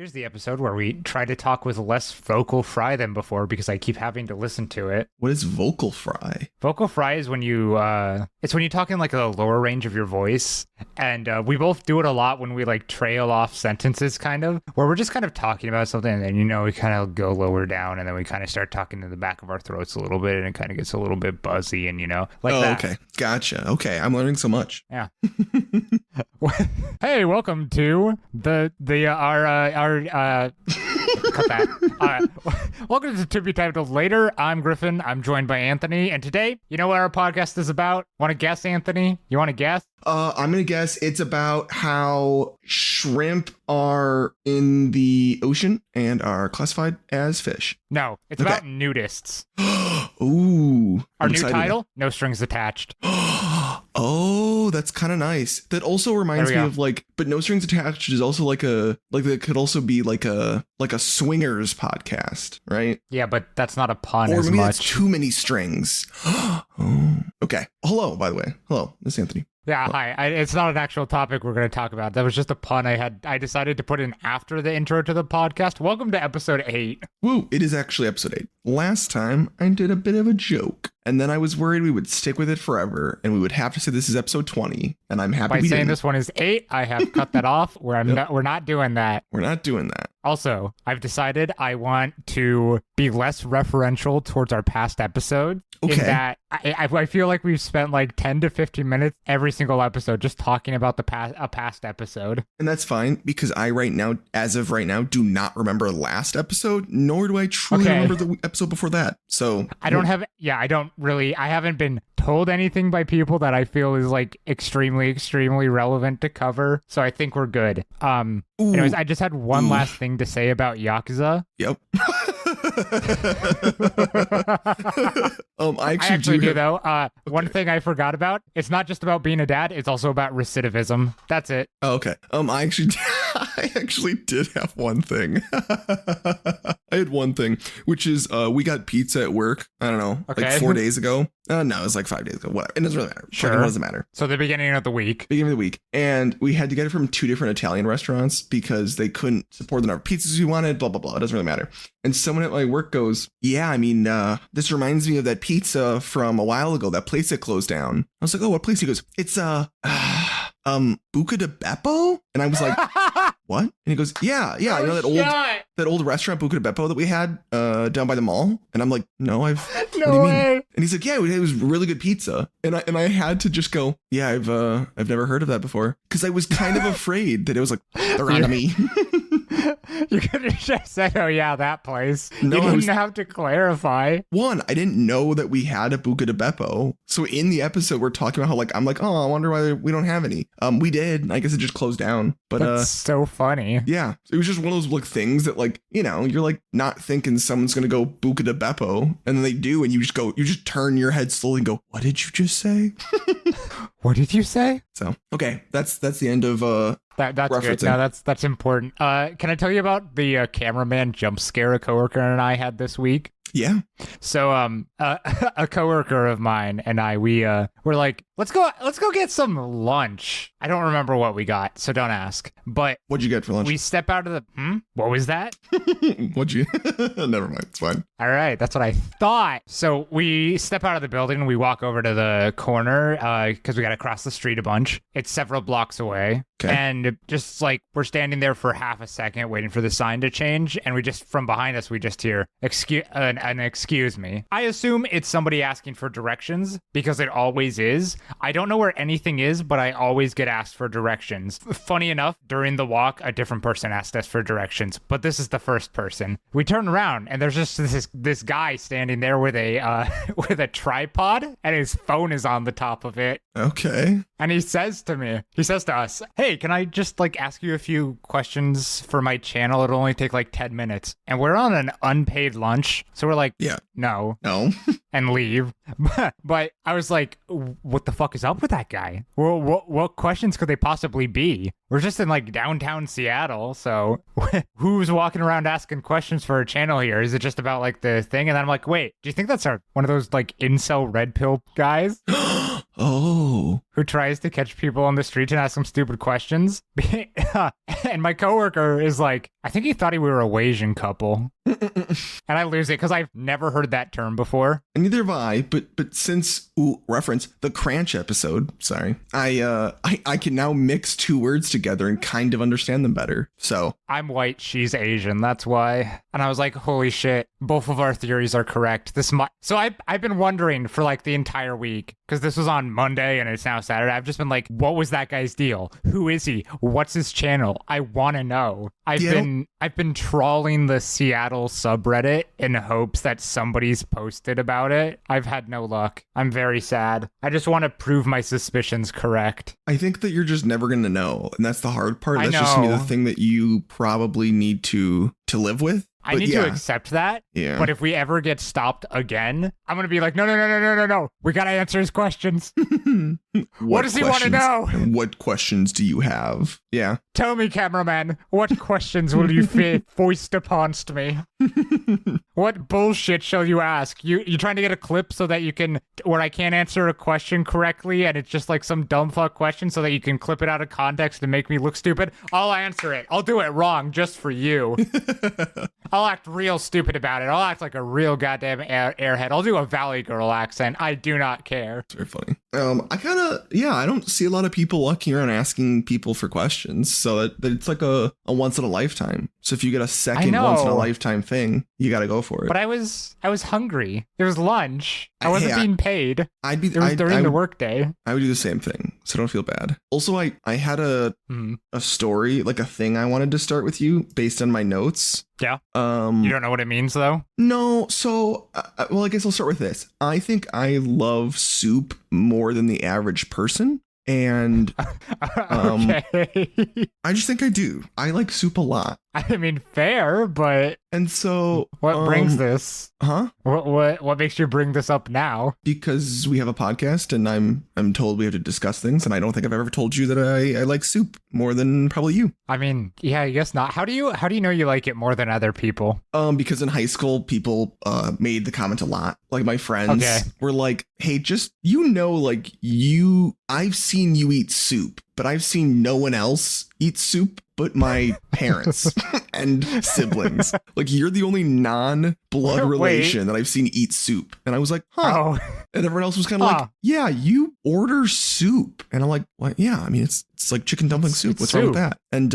Here's the episode where we try to talk with less vocal fry than before because I keep having to listen to it. What is vocal fry? Vocal fry is when you, it's when you talk in like a lower range of your voice. And we both do it a lot when we like trail off sentences kind of, where we're just kind of talking about something and then, we kind of go lower down and then we kind of start talking to the back of our throats a little bit and it kind of gets a little bit buzzy and, like that. Okay. Gotcha. Okay. I'm learning so much. Yeah. Hey, welcome to our cut that. Welcome to Be Titled Later. I'm Griffin. I'm joined by Anthony. And today, you know what our podcast is about? Want to guess, Anthony? You want to guess? I'm going to guess it's about how shrimp are in the ocean and are classified as fish. No, it's about nudists. Ooh. Our new title, No Strings Attached. Oh, that's kind of nice. That also reminds me of but No Strings Attached is also it could also be like a swingers podcast, right? Yeah, but that's not a pun or as maybe much. That's too many strings. Oh, okay. Hello, by the way. Hello, this is Anthony. Yeah, hi. It's not an actual topic we're going to talk about. That was just a pun I decided to put in after the intro to the podcast. Welcome to episode 8. Woo, it is actually episode 8. Last time, I did a bit of a joke, and then I was worried we would stick with it forever, and we would have to say this is episode 20, and I'm happy by saying this one is 8, I have cut that off. We're not doing that. We're not doing that. Also, I've decided I want to be less referential towards our past episodes. Okay. In that I feel like we've spent like 10 to 15 minutes every single episode just talking about a past episode. And that's fine because as of right now, do not remember last episode, nor do I truly remember the episode before that. So I haven't been told anything by people that I feel is like extremely, extremely relevant to cover. So I think we're good. Anyways, I just had one last thing to say about Yakuza. Yep. I actually do though. One thing I forgot about, it's not just about being a dad, it's also about recidivism. That's it. Oh, okay. I actually did have one thing. I had one thing, which is we got pizza at work. I don't know, like 4 days ago. No, it was like 5 days ago. Whatever. It doesn't really matter. Sure. Like, it doesn't matter. So the beginning of the week. And we had to get it from 2 different Italian restaurants because they couldn't support the number of pizzas we wanted, blah, blah, blah. It doesn't really matter. And someone at my work goes, yeah, I mean, this reminds me of that pizza from a while ago, that place that closed down. I was like, oh, what place? He goes, it's Buca di Beppo? And I was like, what? And he goes, yeah, you know that old restaurant Buca di Beppo that we had down by the mall? And I'm like, no, what do you mean? And he's like, yeah, it was really good pizza. And I had to just go, yeah, I've never heard of that before, because I was kind of afraid that it was like, they're onto me. You could have just said, oh yeah, that place. No, you didn't have to clarify. One, I didn't know that we had a Buca di Beppo. So in the episode, we're talking about how I'm like, oh, I wonder why we don't have any. We did. I guess it just closed down. But that's so funny. Yeah. It was just one of those things that you're like not thinking someone's going to go Buca di Beppo. And then they do. And you just turn your head slowly and go, what did you just say? What did you say? So, okay. That's the end of that's good. No, that's important. Can I tell you about the cameraman jump scare a coworker and I had this week? Yeah. So a coworker of mine and I we're like, let's go get some lunch. I don't remember what we got, so don't ask. But what'd you get for lunch? We step out of the what was that? What'd you never mind, it's fine. All right, that's what I thought. So we step out of the building and we walk over to the corner because we got to cross the street a bunch. It's several blocks away. Okay. And just like we're standing there for half a second waiting for the sign to change, and we just from behind us we just hear excuse me. I assume it's somebody asking for directions because it always is. I don't know where anything is, but I always get asked for directions. Funny enough, during the walk, a different person asked us for directions, but this is the first person. We turn around and there's just this guy standing there with a tripod, and his phone is on the top of it. Okay. And he says to us, hey, can I just ask you a few questions for my channel? It'll only take 10 minutes. And we're on an unpaid lunch. So we're like, yeah, no, and leave. But I was like, what the fuck is up with that guy? Well, what questions could they possibly be? We're just in downtown Seattle. So who's walking around asking questions for a channel here? Is it just about the thing? And then I'm like, wait, do you think that's one of those incel red pill guys? Oh. who tries to catch people on the street and ask them stupid questions. And my coworker is like, I think he thought we were a Asian couple. And I lose it because I've never heard that term before. And neither have I, but since reference the Cranch episode, sorry, I can now mix two words together and kind of understand them better. So I'm white, she's Asian, that's why. And I was like, holy shit, both of our theories are correct. So I've been wondering for like the entire week, because this was on Monday and it's now Saturday. I've just been like, what was that guy's deal? Who is he? What's his channel? I want to know. I've been trawling the Seattle subreddit in hopes that somebody's posted about it. I've had no luck. I'm very sad. I just want to prove my suspicions correct. I think that you're just never going to know. And that's the hard part. That's I know. just going to be the thing that you probably need to live with. I need to accept that. Yeah. But if we ever get stopped again, I'm going to be like, no. We got to answer his questions. What does he want to know? And what questions do you have? Yeah. Tell me, cameraman, what questions will you foist uponst me? What bullshit shall you ask? You trying to get a clip so that you can, where I can't answer a question correctly and it's just like some dumb fuck question so that you can clip it out of context and make me look stupid? I'll answer it. I'll do it wrong just for you. I'll act real stupid about it. I'll act like a real goddamn airhead. I'll do a Valley Girl accent. I do not care. It's very funny. I don't see a lot of people walking around asking people for questions. So that it's like a once in a lifetime. So if you get a second once in a lifetime thing, you got to go for it. But I was hungry. It was lunch. I wasn't being paid. It was during the workday. I would do the same thing. So don't feel bad. Also, I had a story, like a thing I wanted to start with you based on my notes. Yeah. You don't know what it means though? No. So, well, I guess I'll start with this. I think I love soup more than the average person. And okay. I just think I do. I like soup a lot. I mean, fair, but and so what brings this? Huh? What makes you bring this up now? Because we have a podcast, and I'm told we have to discuss things, and I don't think I've ever told you that I like soup more than probably you. I mean, yeah, I guess not. How do you know you like it more than other people? Because in high school, people made the comment a lot. Like my friends were like, "Hey, just like I've seen you eat soup, but I've seen no one else eat soup but my parents and siblings. Like, you're the only non-blood relation that I've seen eat soup." And I was like, huh. Oh. And everyone else was kind of like, yeah, you order soup. And I'm like, well, yeah, I mean, it's like chicken dumpling soup. What's wrong with that? And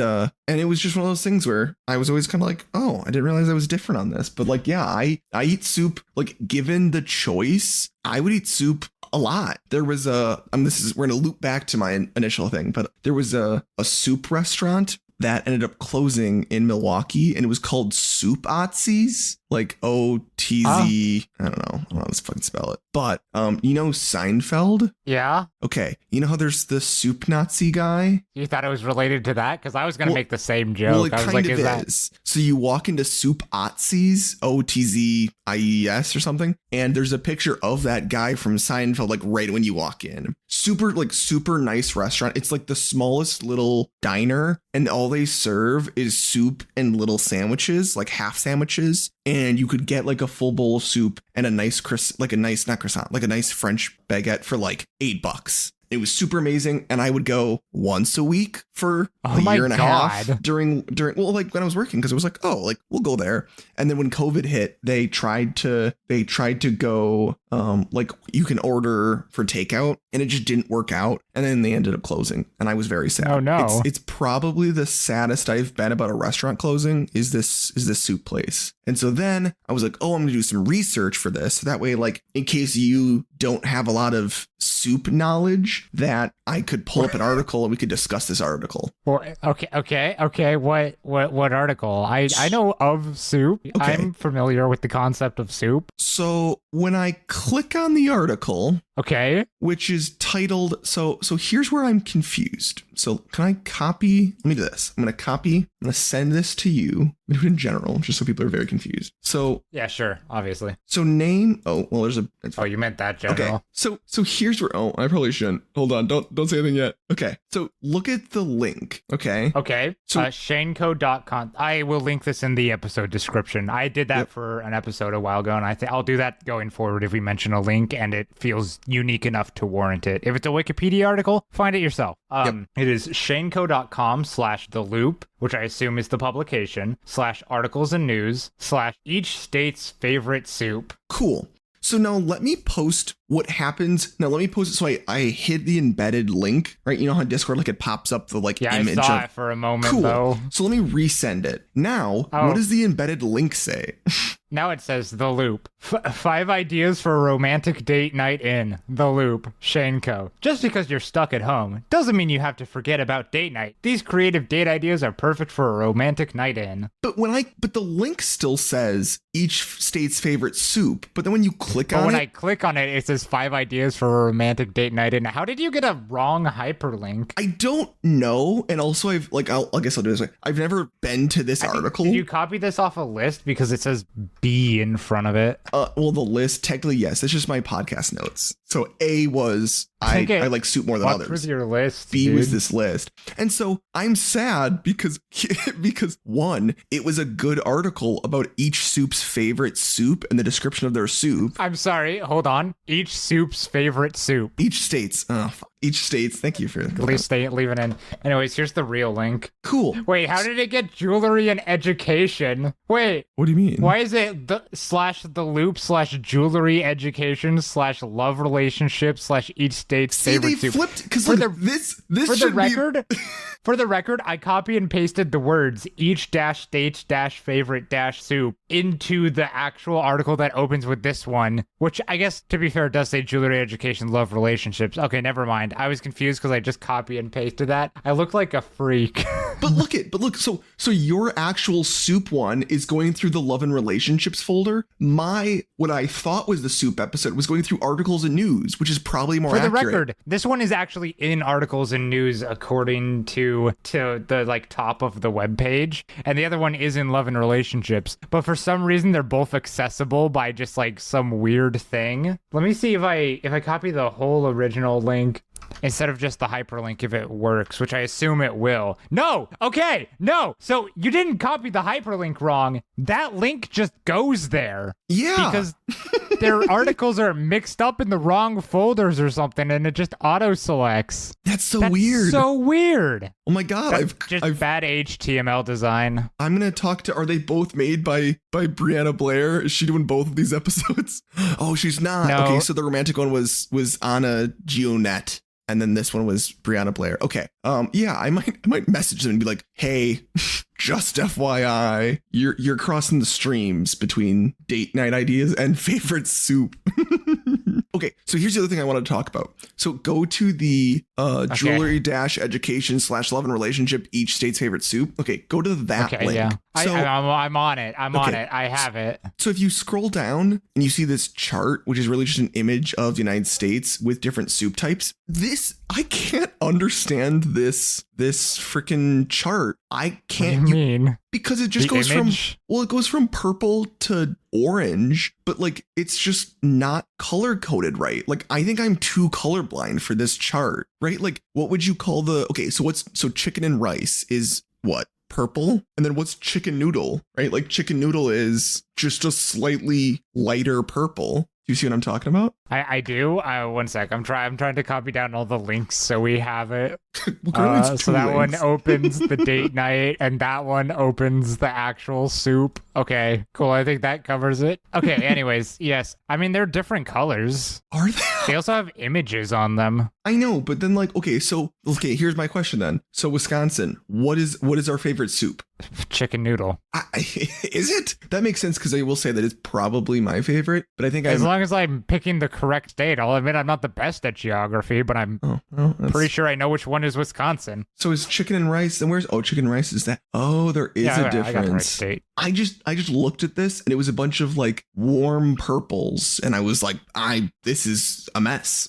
it was just one of those things where I was always kind of like, oh, I didn't realize I was different on this. But like, yeah, I eat soup. Like, given the choice, I would eat soup a lot. There was we're going to loop back to my initial thing, but there was a soup restaurant that ended up closing in Milwaukee, and it was called Soup-Otzies, like OTZ. I don't know how to fucking spell it. But Seinfeld? Yeah. Okay. You know how there's the soup Nazi guy? You thought it was related to that? Because I was going to make the same joke. Well, it I was kind like, of is. So you walk into Soup-Otzies, OTZIES or something, and there's a picture of that guy from Seinfeld, like right when you walk in. Super nice restaurant. It's like the smallest little diner, and all they serve is soup and little sandwiches, like half sandwiches. And you could get like a full bowl of soup and a nice French baguette for like $8. It was super amazing, and I would go once a week for a year and a half during like when I was working, because it was like, oh, like we'll go there. And then when COVID hit, they tried to go like you can order for takeout, and it just didn't work out. And then they ended up closing, and I was very sad. Oh no. It's probably the saddest I've been about a restaurant closing is this soup place. And so then I was like, oh, I'm gonna do some research for this. So that way, like, in case you don't have a lot of soup knowledge, that I could pull up an article and we could discuss this article. Well, okay. What article? I know of soup. Okay. I'm familiar with the concept of soup. So when I click on the article, okay, which is titled, so here's where I'm confused. So can I copy? Let me do this. I'm going to send this to you. I'm going to do it in general, just so people are very confused. So yeah, sure, obviously. So name. Oh, well, there's a. Oh, you meant that general. Okay. So here's where. Oh, I probably shouldn't. Hold on. Don't say anything yet. Okay. So look at the link. Okay. Okay. So shaneco.com. I will link this in the episode description. I did that for an episode a while ago, and I'll do that going forward if we mention a link and it feels unique enough to warrant it. If it's a Wikipedia article, find it yourself. It is shaneco.com/the loop, which I assume is the publication, /articles and news, /each state's favorite soup. Cool. So now let me post what happens. Now let me post it. So I hid the embedded link, right? You know how Discord, like it pops up the like image. I saw it for a moment though. So let me resend it. Now, what does the embedded link say? Now it says The Loop. 5 ideas for a romantic date night in. The Loop. Shaneco. Just because you're stuck at home doesn't mean you have to forget about date night. These creative date ideas are perfect for a romantic night in. But the link still says each state's favorite soup. But then when you click on it. When I click on it, it says 5 ideas for a romantic date night in. How did you get a wrong hyperlink? I don't know. And also I guess I'll do this way. I've never been to this article. Did you copy this off a list because it says B in front of it? Well, the list, technically, yes. That's just my podcast notes. So A was I like soup more than others. What was your list? B was this list. And so I'm sad because one, it was a good article about each soup's favorite soup and the description of their soup. I'm sorry, hold on. Each soup's favorite soup. Each state's. Each state's. Thank you for at least leave it in. Anyways, here's the real link. Cool. Wait, how did it get jewelry and education? Wait. What do you mean? Why is it the loop /jewelry education /love relationship / each state's favorite soup? Flipped because for the record, I copy and pasted the words each state's favorite soup into the actual article that opens with this one, which I guess, to be fair, does say jewelry education, love relationships. Okay, never mind. I was confused because I just copy and pasted that. I look like a freak. But look, so your actual soup one is going through the love and relationships folder. What I thought was the soup episode was going through articles and news, which is probably more accurate. For the record, this one is actually in articles and news according to the like top of the webpage, and the other one is in love and relationships. But for some reason, they're both accessible by just like some weird thing. Let me see if I copy the whole original link instead of just the hyperlink, if it works, which I assume it will. No! Okay! No! So you didn't copy the hyperlink wrong. That link just goes there. Yeah. Because their articles are mixed up in the wrong folders or something, and it just auto-selects. That's weird. So weird. Oh my god, I've bad HTML design. I'm gonna talk to. Are they both made by Brianna Blair? Is she doing both of these episodes? Oh, she's not. No. Okay, so the romantic one was Anna Gionette. And then this one was Brianna Blair. Okay. Yeah, I might message them and be like, hey, just FYI, you're crossing the streams between date night ideas and favorite soup. Okay, so here's the other thing I want to talk about. So go to the jewelry education /love and relationship, each state's favorite soup. Okay, go to that link. Yeah. So, I'm on it. On it. I have it. So if you scroll down and you see this chart, which is really just an image of the United States with different soup types, I can't understand this freaking chart. I can't. What do you mean? Because it just goes it goes from purple to orange, but like it's just not color coded right. Like I think I'm too colorblind for this chart, right? Like what would you call so chicken and rice is what? Purple. And then what's chicken noodle, right? Like chicken noodle is just a slightly lighter purple. Do you see what I'm talking about? I do. 1 sec. I'm trying to copy down all the links so we have it. So that one opens the date night and that one opens the actual soup. Okay, cool. I think that covers it. Okay, anyways, yes. I mean, they're different colors. Are they? They also have images on them. I know, but then here's my question then. So Wisconsin, what is our favorite soup? Chicken noodle. Is it? That makes sense because I will say that it's probably my favorite, but I think as long as I'm picking the correct state. I'll admit I'm not the best at geography, but I'm pretty sure I know which one is Wisconsin. So is chicken and rice? Then chicken and rice is that? Oh, there is a difference. I got the right state. I just looked at this and it was a bunch of like warm purples, and I was like, this is a mess.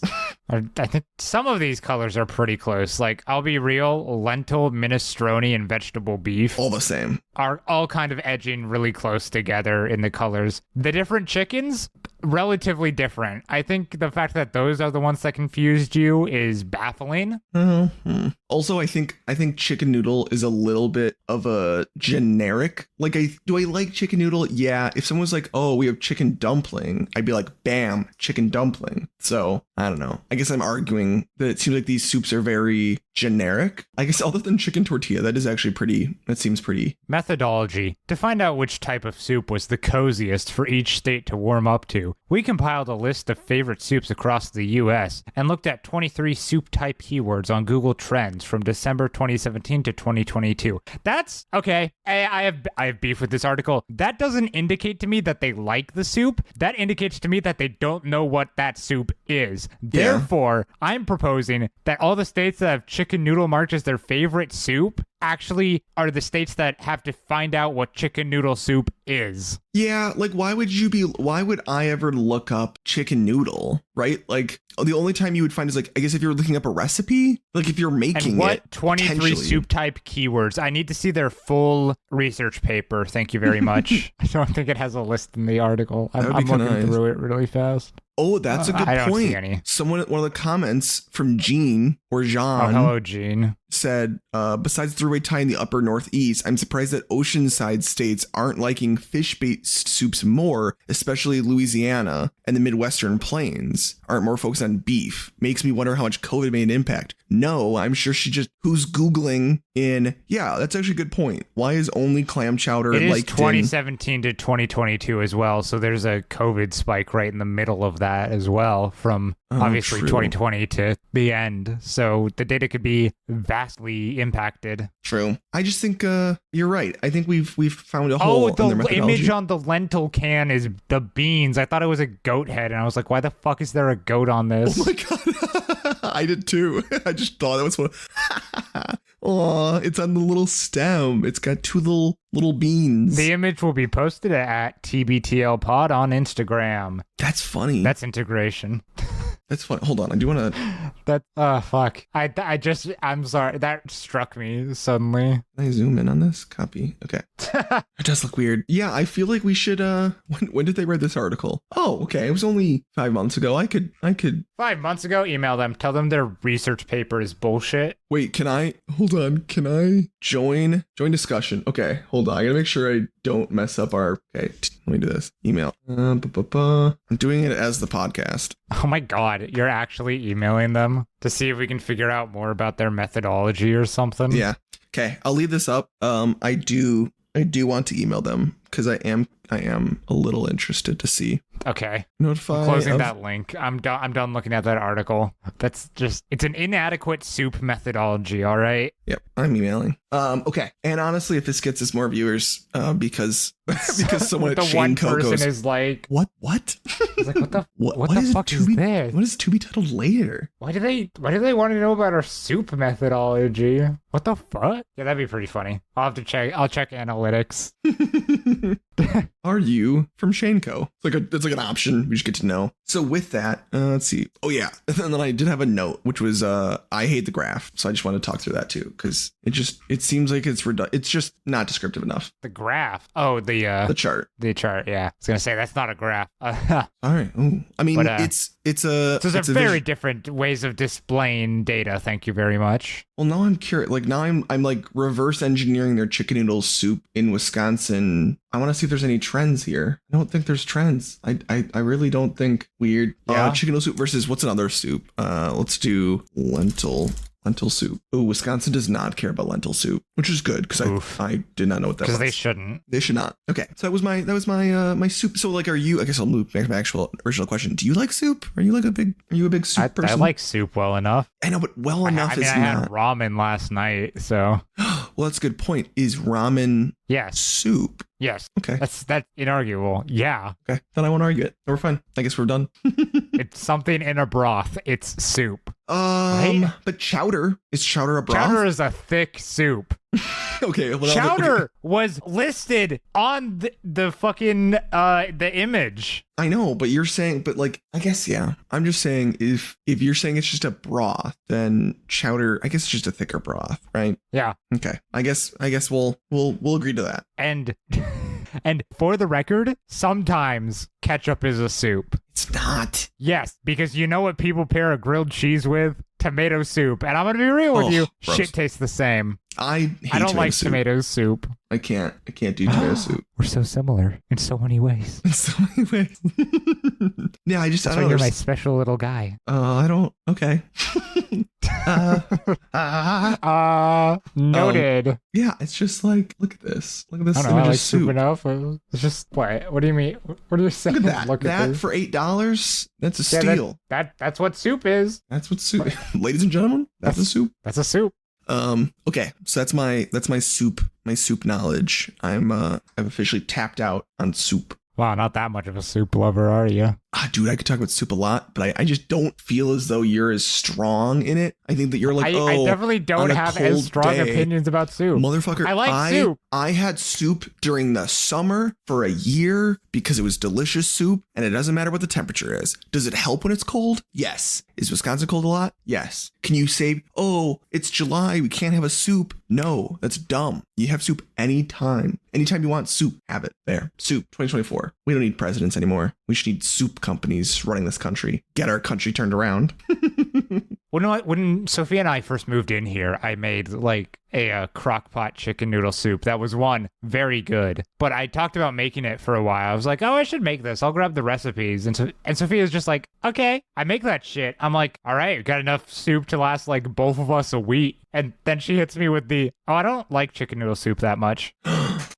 I think some of these colors are pretty close. Like, I'll be real, lentil, minestrone, and vegetable beef. All the same. Are all kind of edging really close together in the colors. The different chickens, relatively different. I think the fact that those are the ones that confused you is baffling. Mm-hmm. Also, I think chicken noodle is a little bit of a generic. Like I do I like chicken noodle? Yeah. If someone was like, oh, we have chicken dumpling, I'd be like, bam, chicken dumpling. So I don't know. I guess I'm arguing that it seems like these soups are very generic. I guess other than chicken tortilla, that seems pretty. Methodology. To find out which type of soup was the coziest for each state to warm up to, we compiled a list of favorite soups across the U.S. and looked at 23 soup type keywords on Google Trends from December 2017 to 2022. That's okay. I have beef with this article. That doesn't indicate to me that they like the soup. That indicates to me that they don't know what that soup is. Yeah. Therefore, I'm proposing that all the states that have chicken noodle march as their favorite soup actually are the states that have to find out what chicken noodle soup is. Yeah, like why would I ever look up chicken noodle, right? Like the only time you would find is like, I guess if you're looking up a recipe, like if you're making and what it. 23 soup type keywords. I need to see their full research paper. Thank you very much. I don't think it has a list in the article. I'm looking through it really fast. Oh, that's a good I don't point. See any. One of the comments from Jean or Jean. Oh, hello, Jean. Said, besides the throughway tie in the upper northeast, I'm surprised that oceanside states aren't liking fish-based soups more, especially Louisiana and the Midwestern plains aren't more focused on beef. Makes me wonder how much COVID made an impact. No, I'm sure who's Googling in, yeah, that's actually a good point. Why is only clam chowder It is 2017 to 2022 as well, so there's a COVID spike right in the middle of that as well from obviously true. 2020 to the end. So the data could be vastly impacted. True. I just think you're right. I think we've found a hole in their methodology. Image on the lentil can is the beans. I thought it was a goat head, and I was like, why the fuck is there a goat on this? Oh my god. I did too. I just thought that was one. Oh, it's on the little stem. It's got two little beans. The image will be posted at TBTL Pod on Instagram. That's funny. That's integration. That's fun. Hold on. I do want to. Fuck. I'm sorry. That struck me suddenly. Can I zoom in on this? Copy. Okay. It does look weird. Yeah, I feel like we should. When did they write this article? Oh, okay. It was only 5 months ago. I could. 5 months ago, email them. Tell them their research paper is bullshit. Wait, hold on. Can I join discussion? Okay, hold on. I gotta make sure I don't mess up our. Okay, let me do this. Email. I'm doing it as the podcast. Oh my god, you're actually emailing them to see if we can figure out more about their methodology or something? Yeah. Okay, I'll leave this up. I do want to email them because I am a little interested to see. Okay. Notify. I'm closing that link. I'm done looking at that article. That's just, it's an inadequate soup methodology, all right? Yep, I'm emailing. Okay. And honestly, if this gets us more viewers, because someone at the one Shaneco person goes, is like, what? It's like, what the fuck is this? What is to be titled later? Why do they want to know about our soup methodology? What the fuck? Yeah, that'd be pretty funny. I'll check analytics. Are you from Shaneco? It's like an option. We just get to know. So with that, let's see. Oh yeah, and then I did have a note, which was I hate the graph. So I just wanted to talk through that too, because it seems like it's just not descriptive enough. The graph. Oh, the chart. The chart. Yeah, I was gonna say that's not a graph. All right. Ooh. I mean, it's very different ways of displaying data. Thank you very much. Well, now I'm curious. Like now I'm like reverse engineering their chicken noodle soup in Wisconsin. I want to see if there's any trends here. I don't think there's trends. I really don't think. Weird. Yeah. Chicken noodle soup versus what's another soup? Let's do lentil soup. Oh, Wisconsin does not care about lentil soup, which is good because I did not know what that was. Because they shouldn't. They should not. Okay, so that was my soup. So like, are you? I guess I'll move back to my original question. Do you like soup? Are you a big soup person? I like soup well enough. I know, but enough is not. I had ramen last night, so. Well, that's a good point. Is ramen soup? Yes. Okay. That's inarguable. Yeah. Okay. Then I won't argue it. We're fine. I guess we're done. It's something in a broth. It's soup. Right? But chowder. Is chowder a broth? Chowder is a thick soup. Okay. Well, chowder was listed on the fucking the image. I know, but you're saying, but I guess, yeah. I'm just saying if you're saying it's just a broth, then chowder, I guess it's just a thicker broth, right? Yeah. Okay. I guess we'll agree to that. And for the record, sometimes ketchup is a soup. It's not. Yes, because you know what people pair a grilled cheese with? Tomato soup. And I'm going to be real with you. Gross. Shit tastes the same. I hate I don't tomato like soup. tomato soup. I can't do tomato soup. We're so similar in so many ways. In so many ways. Yeah, I That's don't why know. you're my special little guy. I don't. Okay. Noted. Yeah, it's just like, look at this. Look at this I don't know. I image like of soup soup. enough. It's just what do you mean? What are you saying? Look at that. Look at That this. for $8? That's a Yeah, steal. that's what soup is. That's what soup. Ladies and gentlemen, that's a soup. That's a soup. Okay, so that's my soup knowledge. I've officially tapped out on soup. Wow, not that much of a soup lover, are you? Dude, I could talk about soup a lot, but I just don't feel as though you're as strong in it. I think that you're like, I definitely don't on a have as cold strong day, opinions about soup. motherfucker. I like soup. I had soup during the summer for a year because it was delicious soup, and it doesn't matter what the temperature is. Does it help when it's cold? Yes. Is Wisconsin cold a lot? Yes. Can you say, oh, it's July, we can't have a soup? No, that's dumb. You have soup anytime. Anytime you want soup, have it. There. Soup 2024. We don't need presidents anymore. We just need soup companies running this country. Get our country turned around. When Sophia and I first moved in here, I made like a crock pot chicken noodle soup. That was one very good. But I talked about making it for a while. I was like, oh, I should make this. I'll grab the recipes. And Sophia's just like, okay, I make that shit. I'm like, all right, got enough soup to last like both of us a week. And then she hits me with I don't like chicken noodle soup that much.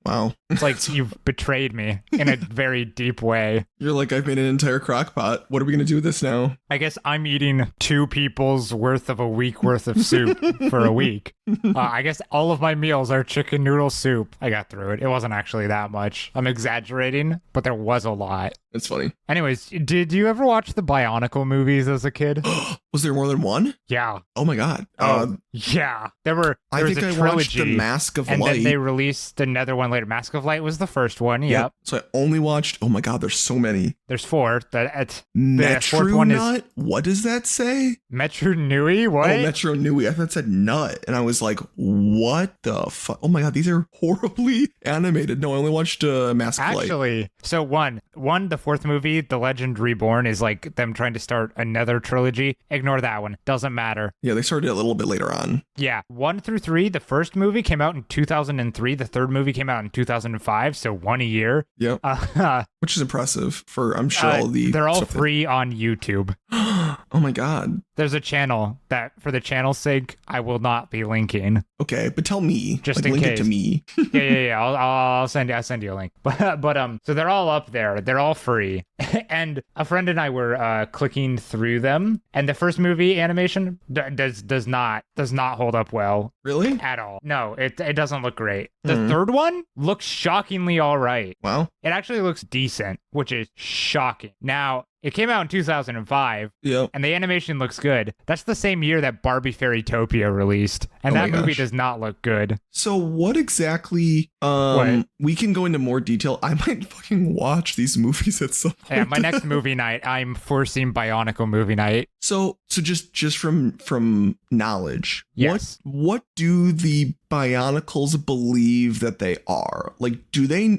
Wow. It's like you've betrayed me in a very deep way. You're like, I've made an entire crock pot. What are we going to do with this now? I guess I'm eating 2 people's worth of a week worth of soup for a week. I guess all of my meals are chicken noodle soup. I got through it. It wasn't actually that much. I'm exaggerating, but there was a lot. That's funny. Anyways, did you ever watch the Bionicle movies as a kid? Was there more than one? Yeah. Oh my God. Yeah. There was I think a I trilogy, watched The Mask of and Light. then they released another one later. Mask of Light was the first one. Yep. So I only watched, oh my God, there's so many. There's 4. The Metro fourth one is Nut? What does that say? Metro Nui. What? Oh, Metro Nui. I thought it said nut. And I was like, what the fuck? Oh my God, these are horribly animated. No, I only watched Mask of Light. Actually, so one, the 4th movie, The Legend Reborn, is like them trying to start another trilogy. Ignore that one. Doesn't matter. Yeah, they started it a little bit later on. Yeah. 1 through 3, the first movie came out in 2003. The third movie came out in 2005. So one a year. Yep. Which is impressive for, I'm sure, all the... They're all stuff free on YouTube. Oh my God. There's a channel that, for the channel's sake, I will not be linking. Okay, but tell me. Just like, in link case. it to me. Yeah. I'll send you a link. But so they're all up there. They're all free. And a friend and I were clicking through them, and the first movie animation does not hold up well. Really? At all. No, it doesn't look great. The third one looks shockingly all right. Wow. It actually looks decent, which is shocking. Now, it came out in 2005, Yep. and the animation looks good. That's the same year that Barbie Fairytopia released, and Oh that my movie gosh. does not look good. So what exactly, What? we can go into more detail. I might fucking watch these movies at some point. Yeah, my next movie night, I'm forcing Bionicle movie night. So just from knowledge, Yes. what do the Bionicles believe that they are? Like, do they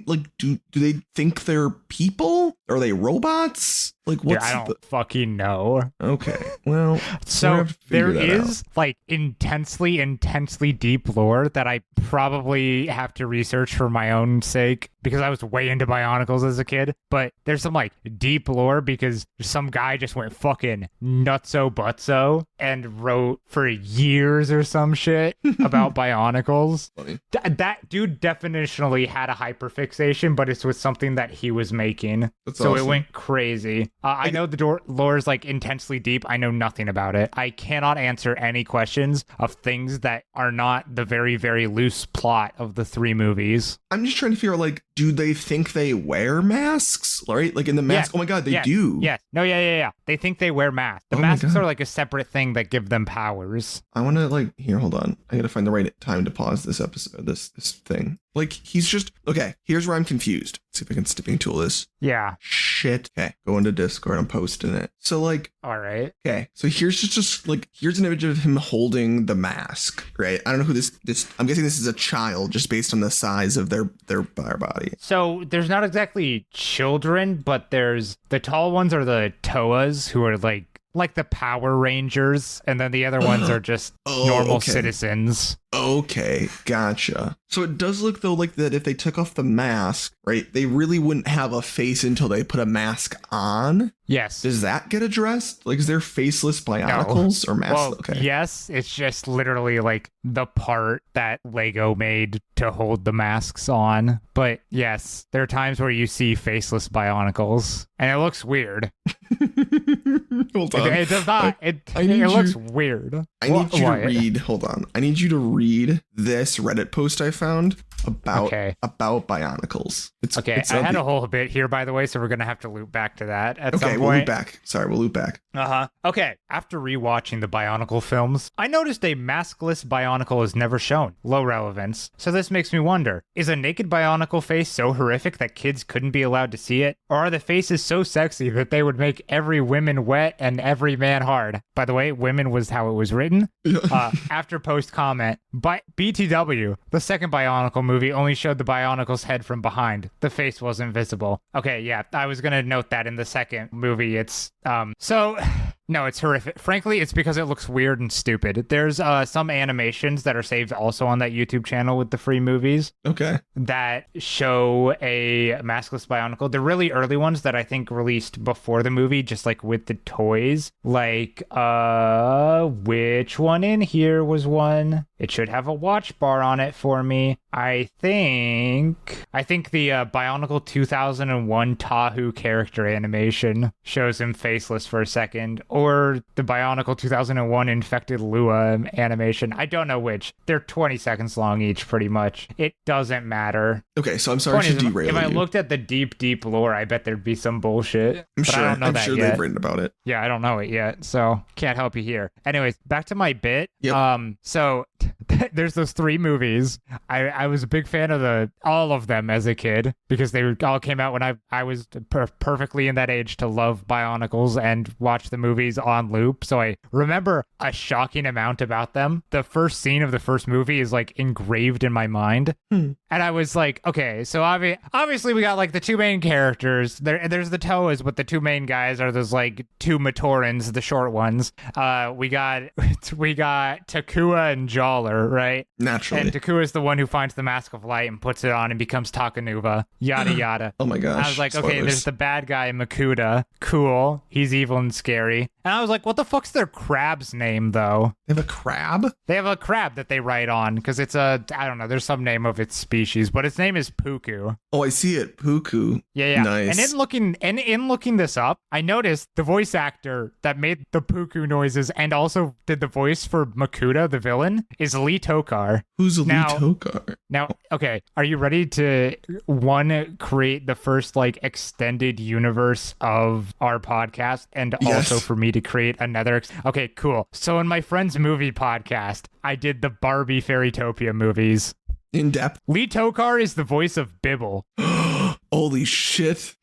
think they're people? Are they robots? Like, Dude, what's I don't fucking know. Okay, well, we're So gonna have to there figure that is like intensely deep lore that I probably have to research for my own sake because I was way into Bionicles as a kid. But there's some like deep lore because some guy just went fucking nutso butso and wrote for years or some shit about Bionicles. Funny. That dude definitionally had a hyperfixation, but it's with something that he was making. That's So awesome. it went crazy. I know the lore is like intensely deep. I know nothing about it. I cannot answer any questions of things that are not the very, very loose plot of the 3 movies. I'm just trying to figure out, like, do they think they wear masks? Right? Like in the mask. Yeah. Oh my God, they Yes. do. Yes. No, yeah. They think they wear masks. The Oh my masks God. are like a separate thing that give them powers. I want to here, hold on. I got to find the right time to pause this episode, this thing. Like, he's just, okay, here's where I'm confused. Let's see if I can stipping tool this. Yeah. Shit. Okay, go into Discord. I'm posting it. So like, All right. okay, so here's just like, here's an image of him holding the mask, right? I don't know who this, I'm guessing this is a child just based on the size of their body. So there's not exactly children, but there's the tall ones are the Toas who are like like the Power Rangers, and then the other ones are just normal citizens. Okay, gotcha. So it does look though like that if they took off the mask, right, they really wouldn't have a face until they put a mask on. Yes. Does that get addressed? Like, is there faceless Bionicles or masks? Well, okay. yes, it's just literally like the part that Lego made to hold the masks on. But yes, there are times where you see faceless Bionicles, and it looks weird. Hold on. It does not. It looks weird. I need you to read. Hold on. I need you to read this Reddit post I found about Bionicles. I had a whole bit here, by the way, so we're gonna have to loop back to that at some point. We'll loop back. Sorry, we'll loop back. Okay. After rewatching the Bionicle films, I noticed a maskless Bionicle is never shown. Low relevance. So this makes me wonder: is a naked Bionicle face so horrific that kids couldn't be allowed to see it, or are the faces so sexy that they would make every woman wet and every man hard? By the way, women was how it was written. After post comment, but BTW, the second Bionicle movie only showed the Bionicle's head from behind. The face wasn't visible. Okay, yeah, I was gonna note that in the second movie. It's no, it's horrific. Frankly, it's because it looks weird and stupid. There's some animations that are saved also on that YouTube channel with the free movies. Okay. That show a maskless Bionicle. The really early ones that I think released before the movie, just like with the toys. Like, which one in here was one? It should have a watch bar on it for me. I think the Bionicle 2001 Tahu character animation shows him faceless for a second, or the Bionicle 2001 Infected Lua animation. I don't know which. They're 20 seconds long each, pretty much. It doesn't matter. Okay, so I'm sorry to derail you. If I looked at the deep lore, I bet there'd be some bullshit. I'm sure yet. They've written about it. Yeah, I don't know it yet, so can't help you here. Anyways, back to my bit. Yep. So there's those three movies. I was a big fan of all of them as a kid because they all came out when I was perfectly in that age to love Bionicles and watch the movies on loop. So I remember a shocking amount about them. The first scene of the first movie is like engraved in my mind. And I was like, okay, so obviously we got like the two main characters. There's the Toas, but the two main guys are those like two Matorans, the short ones. We got Takua and Jawler, right? Naturally. And Takua is the one who finds the Mask of Light and puts it on and becomes Takanuva. Yada yada. Oh my gosh. I was like, Spoilers. okay, there's the bad guy Makuta. Cool. He's evil and scary. And I was like, what the fuck's their crab's name though? They have a crab? They have a crab that they write on because it's I don't know, there's some name of its species, but its name is Puku. Oh, I see it. Puku. Yeah. Nice. And in looking this up, I noticed the voice actor that made the Puku noises and also did the voice for Makuta, the villain, is Lee Tockar. Who's Lee Tockar? Now, okay, are you ready to create the first like extended universe of our podcast and also for me to create another? Okay, cool. So in my friend's movie podcast, I did the Barbie Fairytopia movies. In depth. Lee Tockar is the voice of Bibble. Holy shit.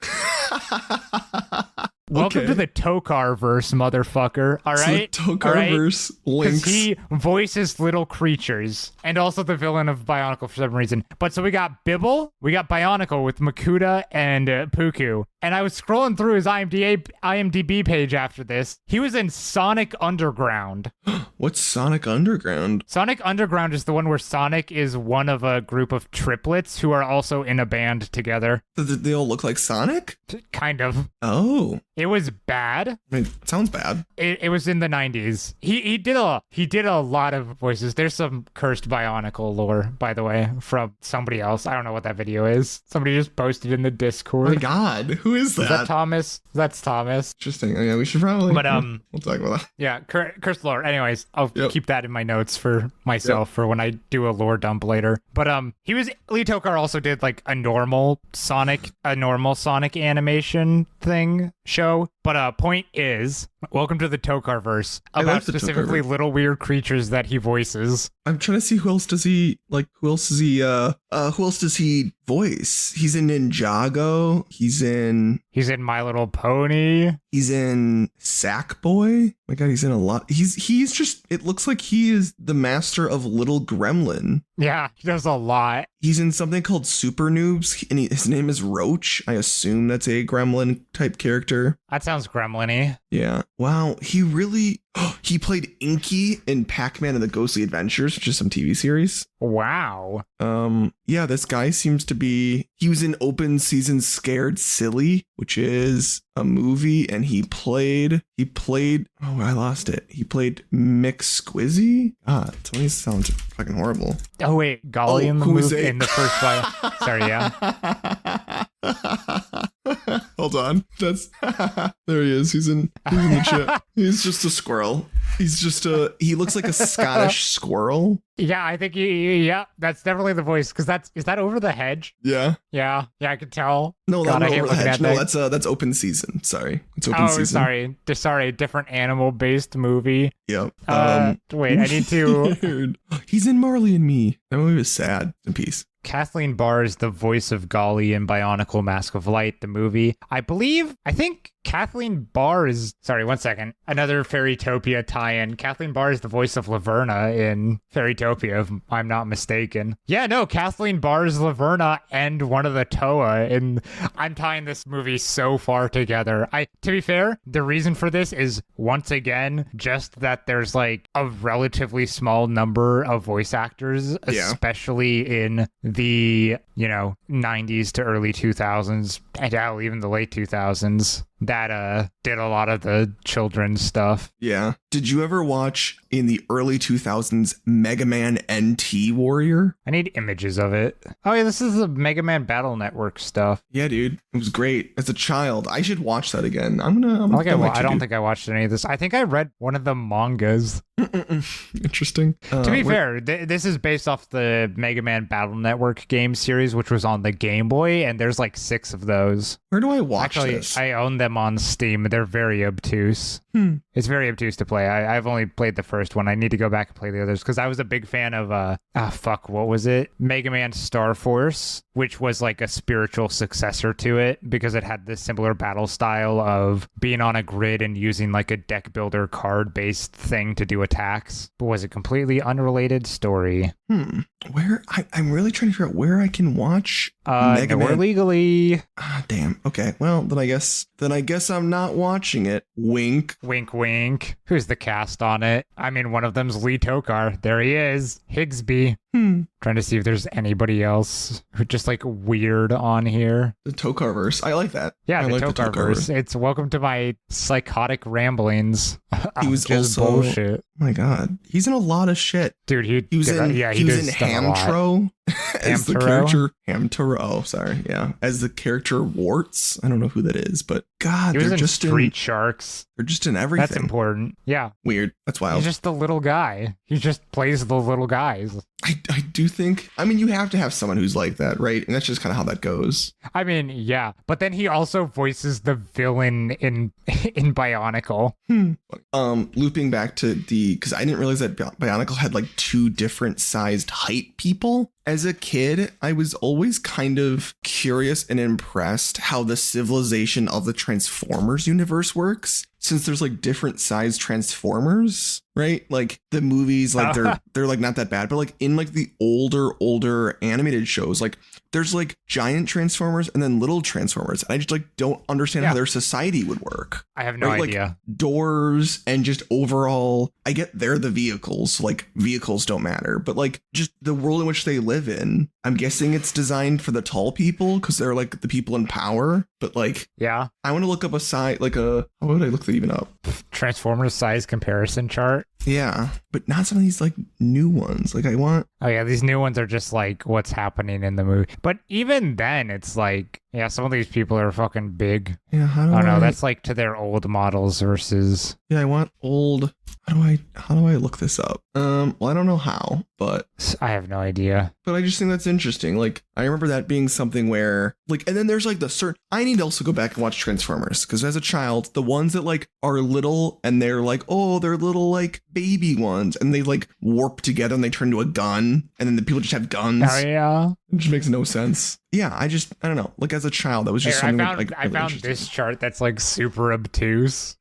Welcome to the Tockar-Verse, motherfucker. All right? So the Tockar-Verse links. Because he voices little creatures and also the villain of Bionicle for some reason. But so we got Bibble, we got Bionicle with Makuta and Puku. And I was scrolling through his IMDb page after this. He was in Sonic Underground. What's Sonic Underground? Sonic Underground is the one where Sonic is one of a group of triplets who are also in a band together. They all look like Sonic? Kind of. Oh. It was bad. I mean, it sounds bad. It was in the 90s. He did a lot of voices. There's some cursed Bionicle lore, by the way, from somebody else. I don't know what that video is. Somebody just posted in the Discord. Oh my god, who is that? Is that Thomas? That's Thomas. Interesting. Oh, yeah, we should probably. But we'll talk about that. Yeah, cursed lore. Anyways, I'll keep that in my notes for myself for when I do a lore dump later. But Lee Tockar also did like a normal Sonic animation thing show. But point is, welcome to the Tockar-Verse, about specifically little weird creatures that he voices. I'm trying to see who else does he voice? He's in Ninjago. He's in My Little Pony. He's in Sackboy. My god, he's in a lot. He's just, it looks like he is the master of Little Gremlin. Yeah, he does a lot. He's in something called Super Noobs, and his name is Roach. I assume that's a Gremlin type character. That sounds gremlin-y. Yeah. Wow. He really he played Inky in Pac-Man and the Ghostly Adventures, which is some TV series. Wow. Yeah, this guy seems to be, he was in Open Season Scared Silly, which is a movie, and he played, oh, I lost it. He played Mick Squizzy? God, some of these sounds fucking horrible. Oh, wait. Golly in the movie, in the first fight. Sorry, yeah. Hold on. That's there he is. He's in the chat. He's just a squirrel. He looks like a Scottish squirrel. Yeah, I think yeah, that's definitely the voice. Because is that Over the Hedge? Yeah. Yeah, I could tell. No, God, not Over the Hedge. No, that's Open Season. Sorry. It's Open Season. Sorry, different animal-based movie. Yep. Wait, I need to... He's in Marley and Me. That movie was sad. In peace. Kathleen Barr is the voice of Golly in Bionicle Mask of Light, the movie. I think Kathleen Barr is... Sorry, one second. Another Fairytopia tie-in. Kathleen Barr is the voice of Laverna in Fairytopia, if I'm not mistaken. Yeah, no, Kathleen Barr is Laverna and one of the Toa, and I'm tying this movie so far together. To be fair, the reason for this is, once again, just that there's like a relatively small number of voice actors, especially in the, 90s to early 2000s, and hell, even the late 2000s, that did a lot of the children's stuff. Yeah. Did you ever watch in the early 2000s Mega Man NT Warrior? I need images of it. Oh yeah, this is the Mega Man Battle Network stuff. Yeah, dude. It was great. As a child, I should watch that again. I don't think I watched any of this. I think I read one of the mangas. Interesting. To be fair, this is based off the Mega Man Battle Network game series, which was on the Game Boy, and there's like 6 of those. Where do I watch this? I own them on Steam. They're very obtuse. It's very obtuse to play. I've only played the first one. I need to go back and play the others because I was a big fan of what was it? Mega Man Star Force, which was like a spiritual successor to it because it had this similar battle style of being on a grid and using like a deck builder card based thing to do attacks. But was a completely unrelated story. Where I'm really trying to figure out where I can watch Mega Man legally. Damn. Okay. Well, then I guess I'm not watching it. Wink. Wink, wink. Who's the cast on it? I mean, one of them's Lee Tockar. There he is. Higsby. Trying to see if there's anybody else who just like weird on here. The Tockar-Verse. I like that. Yeah, the Tockar-Verse. It's welcome to my psychotic ramblings. He was just also bullshit. Oh my God, he's in a lot of shit, dude. He was in Hamtaro as the character Hamtaro. Oh, sorry, yeah, as the character Warts. I don't know who that is, but God, they're just Street Sharks. They're just in everything. That's important. Yeah, weird. That's wild. He's just the little guy. He just plays the little guys. I do think, I mean, you have to have someone who's like that, right? And that's just kind of how that goes. I mean, yeah. But then he also voices the villain in Bionicle. Looping back to because I didn't realize that Bionicle had like 2 different sized height people. As a kid, I was always kind of curious and impressed how the civilization of the Transformers universe works. Since there's like different size Transformers, right? Like the movies, like they're like not that bad, but like in like the older animated shows, like there's like giant Transformers and then little Transformers. And I just like don't understand how their society would work. I have no idea. Like doors and just overall, I get they're the vehicles. So like vehicles don't matter, but like just the world in which they live in. I'm guessing it's designed for the tall people because they're like the people in power. But like, yeah, I want to look up a site like how would I look that even up? Transformers size comparison chart. Yeah, but not some of these like new ones. Like I want. Oh yeah, these new ones are just like what's happening in the movie. But even then, it's like, yeah, some of these people are fucking big. Yeah, how do I? That's like to their old models versus. Yeah, I want old. How do I look this up? Well, I don't know how, but I have no idea. But I just think that's interesting. Like, I remember that being something where, like, and then there's like the certain. I need to also go back and watch Transformers because as a child, the ones that like are little and they're like, oh, they're little like baby ones, and they like warp together and they turn into a gun, and then the people just have guns. Oh yeah, it just makes no sense. Yeah, I don't know. Like as a child, that was just something. I found this chart that's like super obtuse.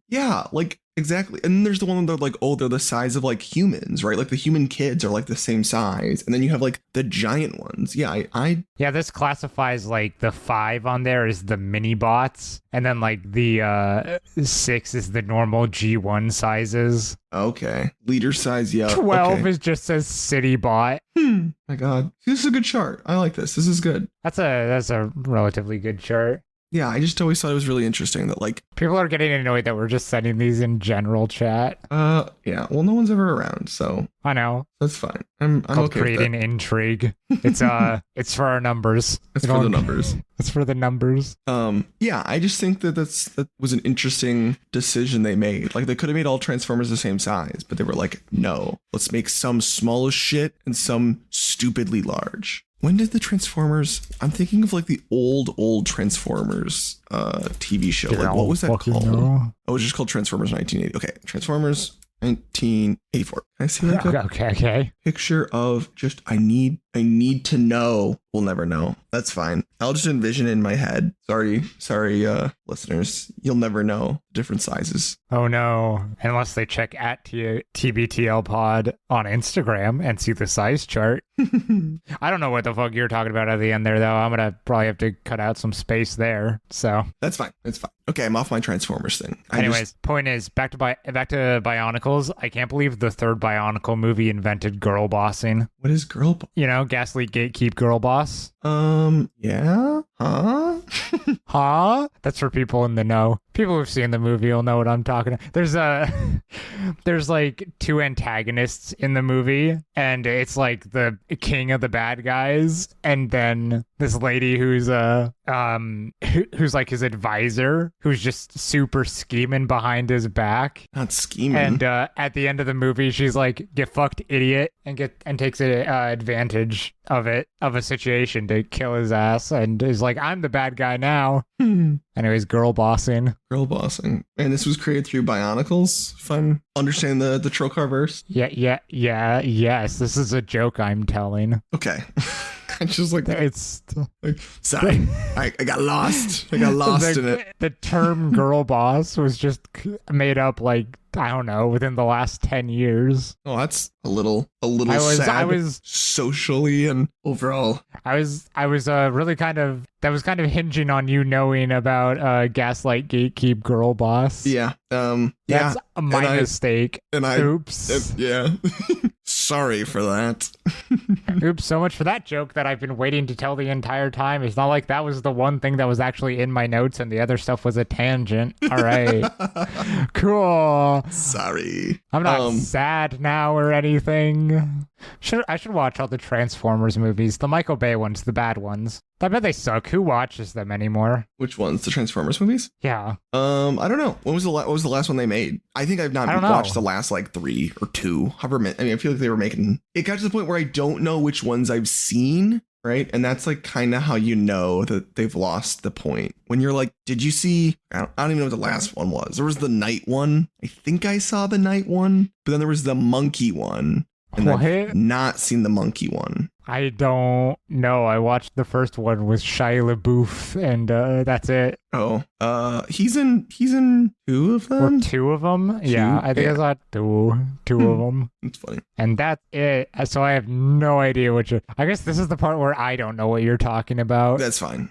Yeah, like Exactly. And then there's the one where they're like, oh, they're the size of like humans, right? Like the human kids are like the same size. And then you have like the giant ones. Yeah, Yeah, this classifies like the 5 on there is the mini bots, and then like the 6 is the normal G1 sizes. okay. Leader size, yeah. 12 okay. is just says city bot. My God. This is a good chart. I like this. This is good. That's a relatively good chart. Yeah, I just always thought it was really interesting that like People are getting annoyed that we're just sending these in general chat. yeah, well no one's ever around, so I know. that's fine. I'm Called okay with creating that. intrigue. It's it's for our numbers. It's for the numbers. It's for the numbers. Yeah, I just think that that was an interesting decision they made. Like they could have made all Transformers the same size, but they were like, no, let's make some small as shit and some stupidly large. When did the Transformers? I'm thinking of like the old Transformers TV show. Like what was that called? Know. Oh, it was just called Transformers 1980. Okay, Transformers 1984. Can I see like a Okay. picture of just I need to know? We'll never know. That's fine. I'll just envision it in my head. Sorry, listeners. You'll never know different sizes. Oh no! Unless they check at TBTL Pod on Instagram and see the size chart. I don't know what the fuck you're talking about at the end there, though. I'm gonna probably have to cut out some space there. So That's fine. It's fine. Okay, I'm off my Transformers thing. anyways, point is back to Bionicles. I can't believe the 3rd Bionicle movie invented girl bossing. What is girl? You know, Gaslight Gatekeep girl boss. Yeah. Huh? Huh? That's for people in the know. People who've seen the movie will know what I'm talking about. There's like 2 antagonists in the movie, and it's like the king of the bad guys, and then this lady who's like his advisor, who's just super scheming behind his back. Not scheming. And at the end of the movie, she's like, "Get fucked, idiot," and takes advantage of a situation to kill his ass, and is like, "I'm the bad guy now." Anyways, girl bossing. Girl bossing. And this was created through Bionicles, if I'm understanding the Tockar-Verse. Yes. This is a joke I'm telling. Okay. I just like It's sorry. I got lost. I got lost in it. The term girl boss was just made up like, I don't know, within the last 10 years. Oh, that's a little I sad. was socially and overall. I was really kind of hinging on you knowing about Gaslight Gatekeep girl boss. Yeah. That's my mistake. Oops. Yeah. Sorry for that. Oops, so much for that joke that I've been waiting to tell the entire time. It's not like that was the one thing that was actually in my notes and the other stuff was a tangent. All right. Cool. Sorry. I'm not sad now or anything. I should watch all the Transformers movies. The Michael Bay ones, the bad ones. I bet they suck. Who watches them anymore? Which ones? The Transformers movies? Yeah. I don't know. What was the last one they made? I think I've not watched the last like 3 or 2. However, I mean, I feel like they were making. It got to the point where I don't know which ones I've seen. Right. And that's like kind of how you know that they've lost the point. When you're like, did you see? I don't even know what the last one was. There was the night one. I think I saw the night one. But then there was the monkey one. And I've not seen the monkey one. I don't know. I watched the first one with Shia LaBeouf, and that's it. Oh, he's in 2 of them. Or 2 of them? Yeah, I think I saw two of them. It's funny. And that's it. So I have no idea what you're. I guess this is the part where I don't know what you're talking about. That's fine.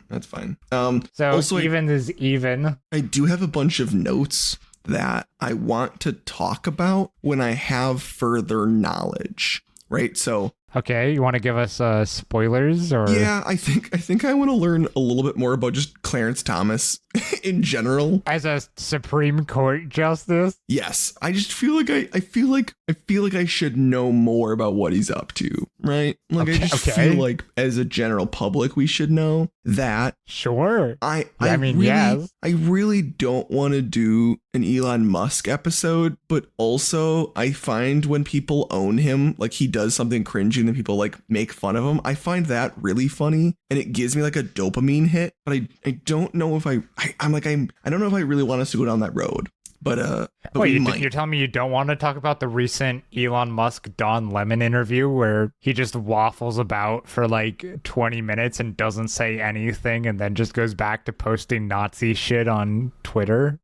So also, even is even. I do have a bunch of notes that I want to talk about when I have further knowledge, right? So okay, you want to give us spoilers or? Yeah, I think I want to learn a little bit more about just Clarence Thomas in general as a Supreme Court justice. Yes, I just feel like I feel like I should know more about what he's up to, right? Like I just feel like as a general public we should know that. Sure. I mean, really, yes. I really don't want to do an Elon Musk episode, but also I find when people own him, like he does something cringy and then people like make fun of him, I find that really funny and it gives me like a dopamine hit, but I don't know if I don't know if I really want us to go down that road. but Wait, we might. you're telling me you don't want to talk about the recent Elon Musk Don Lemon interview where he just waffles about for like 20 minutes and doesn't say anything and then just goes back to posting Nazi shit on Twitter?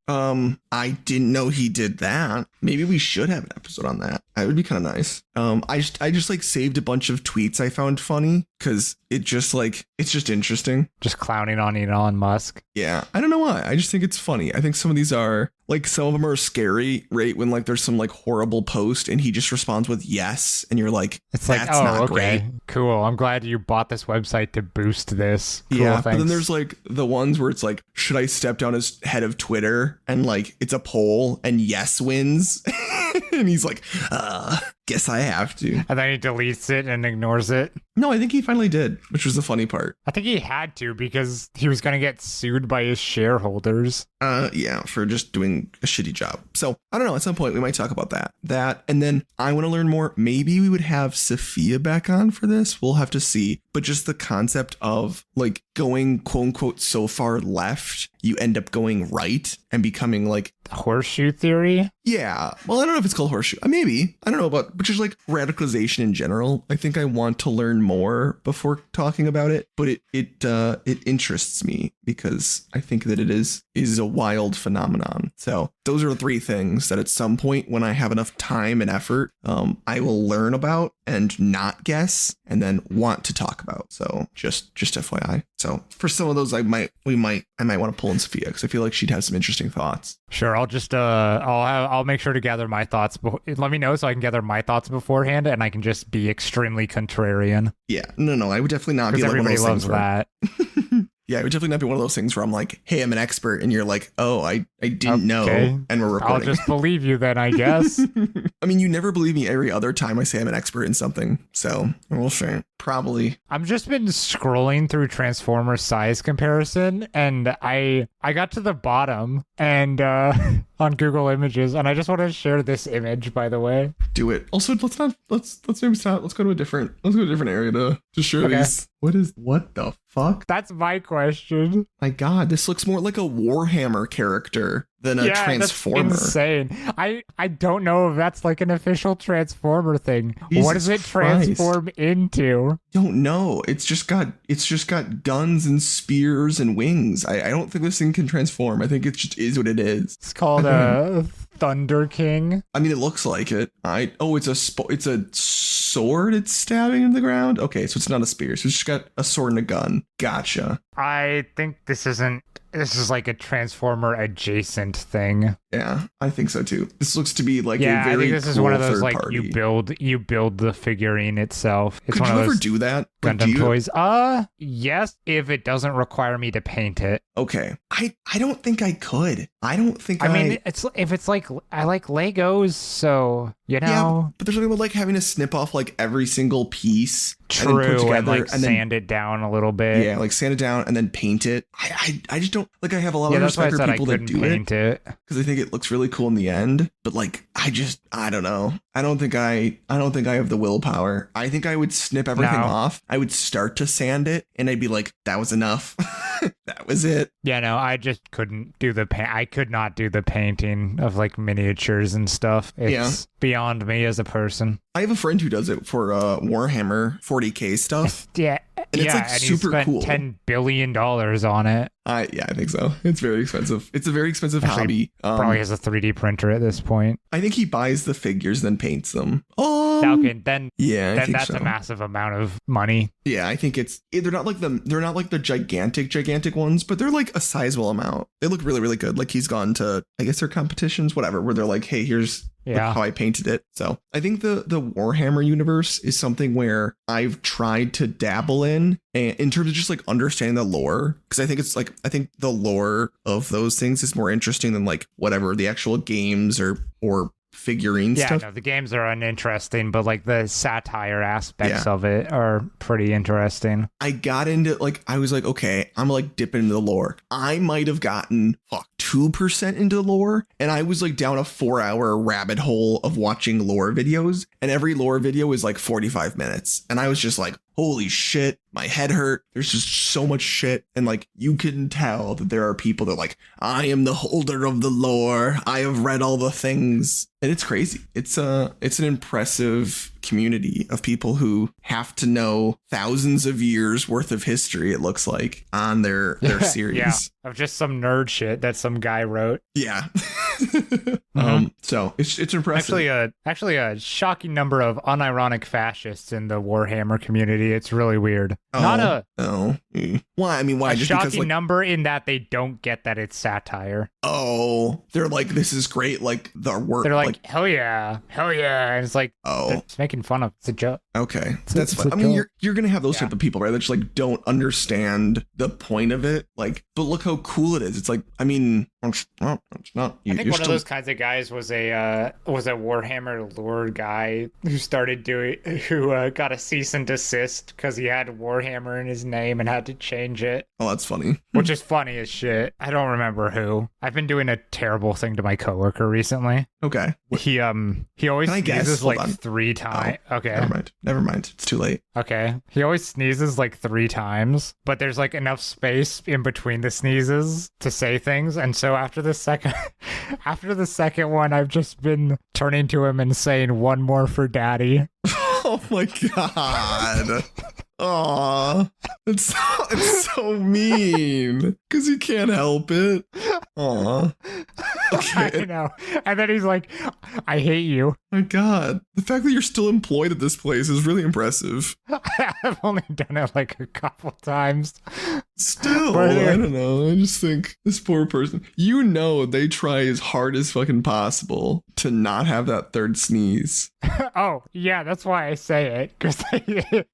I didn't know he did that. Maybe we should have an episode on that. That would be kind of nice. I just like saved a bunch of tweets I found funny because it's just interesting. Just clowning on Elon Musk. Yeah, I don't know why. I just think it's funny. I think some of these are like, some of them are scary, right? When like there's some like horrible post and he just responds with yes, and you're like, it's like, that's oh, not okay, great. Cool. I'm glad you bought this website to boost this. Cool, Yeah, thanks. but then there's like the ones where it's like, should I step down as head of Twitter? And like it's a poll and yes wins. And he's like, guess I have to. And then he deletes it and ignores it. No, I think he finally did, which was the funny part. I think he had to because he was going to get sued by his shareholders. Yeah, for just doing a shitty job. So I don't know. At some point, we might talk about that. And then I want to learn more. Maybe we would have Sophia back on for this. We'll have to see. But just the concept of like going, quote unquote, so far left, you end up going right and becoming like horseshoe theory. Yeah. Well, I don't know if it's called horseshoe. Maybe. I don't know about, but just like radicalization in general. I think I want to learn more before talking about it, but it interests me because I think that it is a wild phenomenon. So those are the three things that at some point when I have enough time and effort, I will learn about and not guess and then want to talk about. So just FYI. So for some of those, I might want to pull in Sophia because I feel like she'd have some interesting thoughts. Sure. I'll just I'll make sure to gather my thoughts. Let me know so I can gather my thoughts beforehand and I can just be extremely contrarian. Yeah. No. I would definitely not be like one of those things that. Yeah, it would definitely not be one of those things where I'm like, hey, I'm an expert. And you're like, oh, I didn't know. And we're recording. I'll just believe you then, I guess. I mean, you never believe me every other time I say I'm an expert in something. So we'll see. Probably. I've just been scrolling through Transformer size comparison and I got to the bottom and on Google Images, and I just want to share this image, by the way. Do it. Also, let's maybe stop. Let's go to a different area to share these. What the fuck? That's my question. My God, this looks more like a Warhammer character than a Transformer. That's insane. I don't know if that's like an official Transformer thing. Jesus what does it transform into? Don't know. It's just got guns and spears and wings. I don't think this thing can transform. I think it just is what it is. It's called Thunder King. I mean, it looks like it. It's a sword it's stabbing in the ground. Okay, so it's not a spear. So it's just got a sword and a gun. Gotcha. I think this is like a Transformer adjacent thing. Yeah, I think so too. This looks to be like a very I think this cool is one of those like party. you build the figurine itself. It's Could one you of those ever do that? Gundam toys. Yes, if it doesn't require me to paint it. Okay. I don't think I could. I don't think I mean, it's like I like Legos, so you know. Yeah, but there's something about like having to snip off like every single piece. True, and then put together, and sand it down a little bit. Yeah, like sand it down and then paint it. I just don't like. I have a lot of that's why I respect said for people that do paint it because I think it looks really cool in the end. But like, I don't know. I don't think I have the willpower. I think I would snip everything off. I would start to sand it, and I'd be like, that was enough. That was it. Yeah, no, I just couldn't do the paint. I could not do the painting of like miniatures and stuff. It's beyond me as a person. I have a friend who does it for Warhammer 40K stuff. Yeah. And it's like super he spent cool. $10 billion on it. I think so. It's very expensive. It's a very expensive hobby. Probably has a 3D printer at this point. I think he buys the figures, then paints them. Okay, then that's so. a massive amount of money. Yeah, I think they're not like the gigantic ones, but they're like a sizable amount. They look really, really good. Like he's gone to, I guess, their competitions, whatever, where they're like, hey, here's how I painted it. So I think the Warhammer universe is something where I've tried to dabble in terms of just like understanding the lore, because I think the lore of those things is more interesting than like whatever the actual games or figurine stuff. Yeah, no, the games are uninteresting, but like the satire aspects of it are pretty interesting. I got into I was like, okay, I'm like dipping into the lore. I might have gotten 2% into the lore, and I was like down a 4-hour rabbit hole of watching lore videos, and every lore video is like 45 minutes. And I was just like, holy shit, my head hurt. There's just so much shit. And like, you can tell that there are people that like, I am the holder of the lore. I have read all the things. And it's crazy. It's an impressive community of people who have to know thousands of years worth of history, it looks like, on their series. Yeah, of just some nerd shit that some guy wrote. Yeah. So it's impressive. Actually a shocking number of unironic fascists in the Warhammer community. It's really weird. Why? I mean, why? A Just shocking because, like, number in that they don't get that it's satire. Oh, they're like, this is great. Like the work. They're like hell yeah. And it's like, it's making fun of. It's a joke. Okay, that's fine. I mean, you're gonna have those type of people, right? That just like don't understand the point of it. Like, but look how cool it is. It's like, I mean, it's not. I think one of those kinds of guys was a Warhammer lore guy who got a cease and desist because he had Warhammer in his name and had to change it. Oh, that's funny. Which is funny as shit. I don't remember who. I've been doing a terrible thing to my coworker recently. Okay. He always sneezes like 3 times. Oh, okay. Never mind. It's too late. Okay. He always sneezes like 3 times, but there's like enough space in between the sneezes to say things. And so after the second one, I've just been turning to him and saying, "One more for daddy." Oh my God. Aw, it's so mean because he can't help it. Aw. Okay. I know. And then he's like, "I hate you." My God, the fact that you're still employed at this place is really impressive. I've only done it like a couple times. Still, I don't know. I just think this poor person, they try as hard as fucking possible to not have that third sneeze. Oh, yeah, that's why I say it, because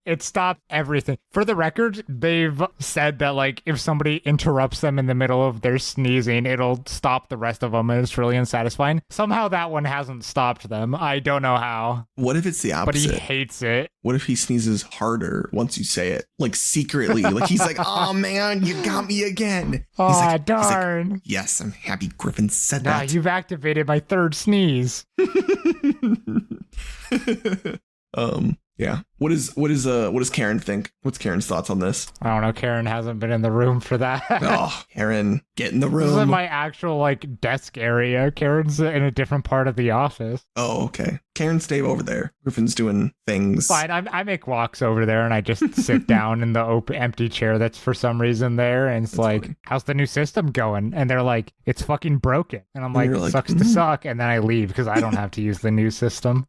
it stops everything. For the record, they've said that, like, if somebody interrupts them in the middle of their sneezing, it'll stop the rest of them, and it's really unsatisfying. Somehow that one hasn't stopped them. I don't know how. What if it's the opposite? But he hates it. What if he sneezes harder once you say it? Like, secretly. Like, he's like, "Oh, man, you got me again." Oh, darn. He's like, "Yes, I'm happy Griffin said that." You've activated my third sneeze. Yeah. What does Karen think? What's Karen's thoughts on this? I don't know. Karen hasn't been in the room for that. Oh, Karen, get in the room. This is my actual like desk area. Karen's in a different part of the office. Oh, okay. Karen, stay over there. Griffin's doing things. Fine. I make walks over there and I just sit down in the empty chair that's for some reason there. And it's that's like, funny. How's the new system going? And they're like, it's fucking broken. And I'm like, sucks to suck. And then I leave because I don't have to use the new system.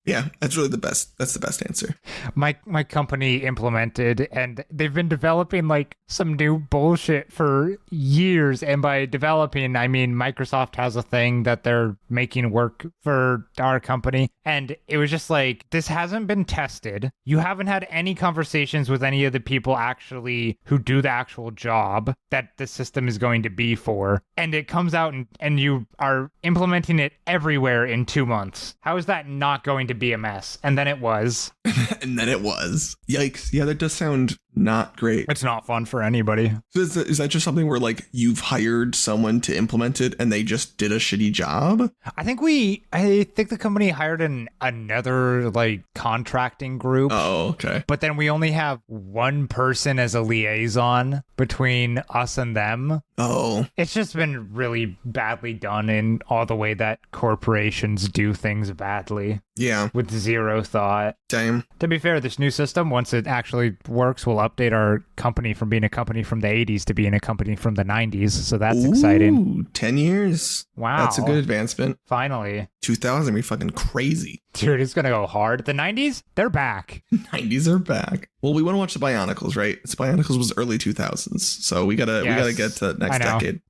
Yeah, that's really the best. That's the best answer. My company implemented, and they've been developing like some new bullshit for years. And by developing, I mean Microsoft has a thing that they're making work for our company. And it was just like, this hasn't been tested. You haven't had any conversations with any of the people actually who do the actual job that the system is going to be for. And it comes out and you are implementing it everywhere in 2 months. How is that not going to be a mess? And then it was. And then it was. Yikes. Yeah, that does sound not great. It's not fun for anybody. So is that just something where like you've hired someone to implement it and they just did a shitty job? I think the company hired another like contracting group. Oh, okay. But then we only have one person as a liaison between us and them. Oh. It's just been really badly done in all the way that corporations do things badly. Yeah. With zero thought. Damn. To be fair, this new system, once it actually works, will update our company from being a company from the 80s to being a company from the 90s. So that's exciting. 10 years. Wow. That's a good advancement. Finally. 2000 be fucking crazy. Dude, it's gonna go hard. The 90s, they're back. 90s are back. Well, we want to watch the Bionicles, right? The Bionicles was early 2000s, so we gotta get to next decade.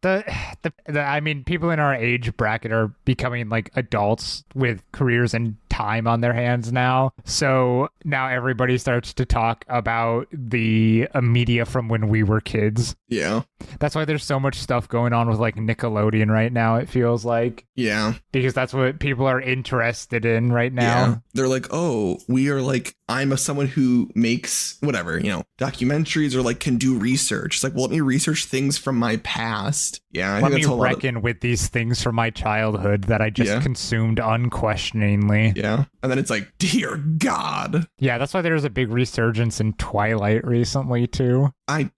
I mean, people in our age bracket are becoming like adults with careers and time on their hands now. So now everybody starts to talk about the media from when we were kids. Yeah. That's why there's so much stuff going on with like Nickelodeon right now, it feels like. Yeah. Because that's what people are interested in right now. Yeah. They're like, oh, we are like I'm someone who makes whatever, documentaries or like can do research. It's like, well, let me research things from my past. Yeah, I let think me reckon with these things from my childhood that I just consumed unquestioningly. Yeah, and then it's like, dear God. Yeah, that's why there was a big resurgence in Twilight recently too.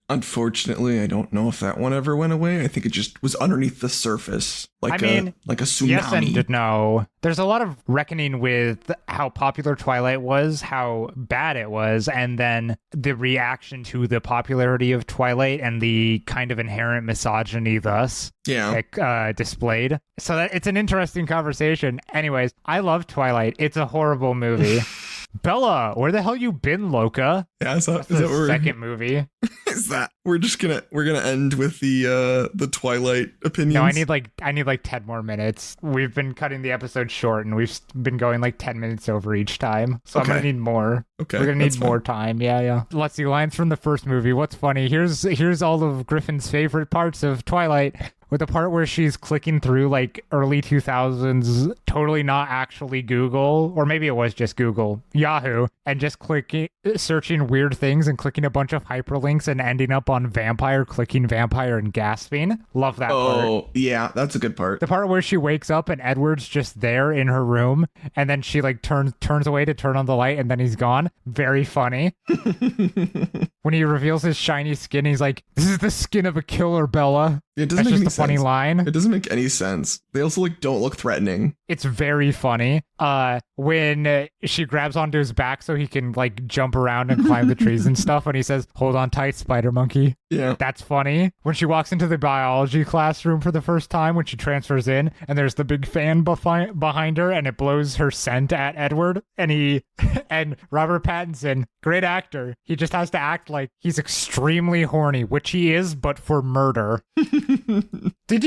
Unfortunately, I don't know if that one ever went away. I think it just was underneath the surface, like a tsunami. Yes and no. There's a lot of reckoning with how popular Twilight was, how bad it was, and then the reaction to the popularity of Twilight and the kind of inherent misogyny thus displayed. So that it's an interesting conversation. Anyways, I love Twilight. It's a horrible movie. Bella, where the hell you been, Loca? Yeah, is that the second movie? Is that we're gonna end with the Twilight opinions? No, I need like 10 more minutes. We've been cutting the episode short, and we've been going like 10 minutes over each time. So I'm gonna need more. Okay, we're gonna need more time. Yeah. Let's see, lines from the first movie. What's funny? Here's all of Griffin's favorite parts of Twilight. With the part where she's clicking through like early 2000s, totally not actually Google, or maybe it was just Google, Yahoo, and just searching weird things and clicking a bunch of hyperlinks and ending up on vampire, clicking vampire and gasping. Love that part. Oh, yeah, that's a good part. The part where she wakes up and Edward's just there in her room, and then she like turns away to turn on the light, and then he's gone. Very funny. When he reveals his shiny skin, he's like, "This is the skin of a killer, Bella." It doesn't That's make just any a funny sense. line. It doesn't make any sense. They also like don't look threatening. It's very funny. When she grabs onto his back so he can like jump around and climb the trees and stuff, and he says, "Hold on tight, spider monkey." Yeah. That's funny. When she walks into the biology classroom for the first time, when she transfers in, and there's the big fan behind her, and it blows her scent at Edward, and and Robert Pattinson, great actor. He just has to act like he's extremely horny, which he is, but for murder. Did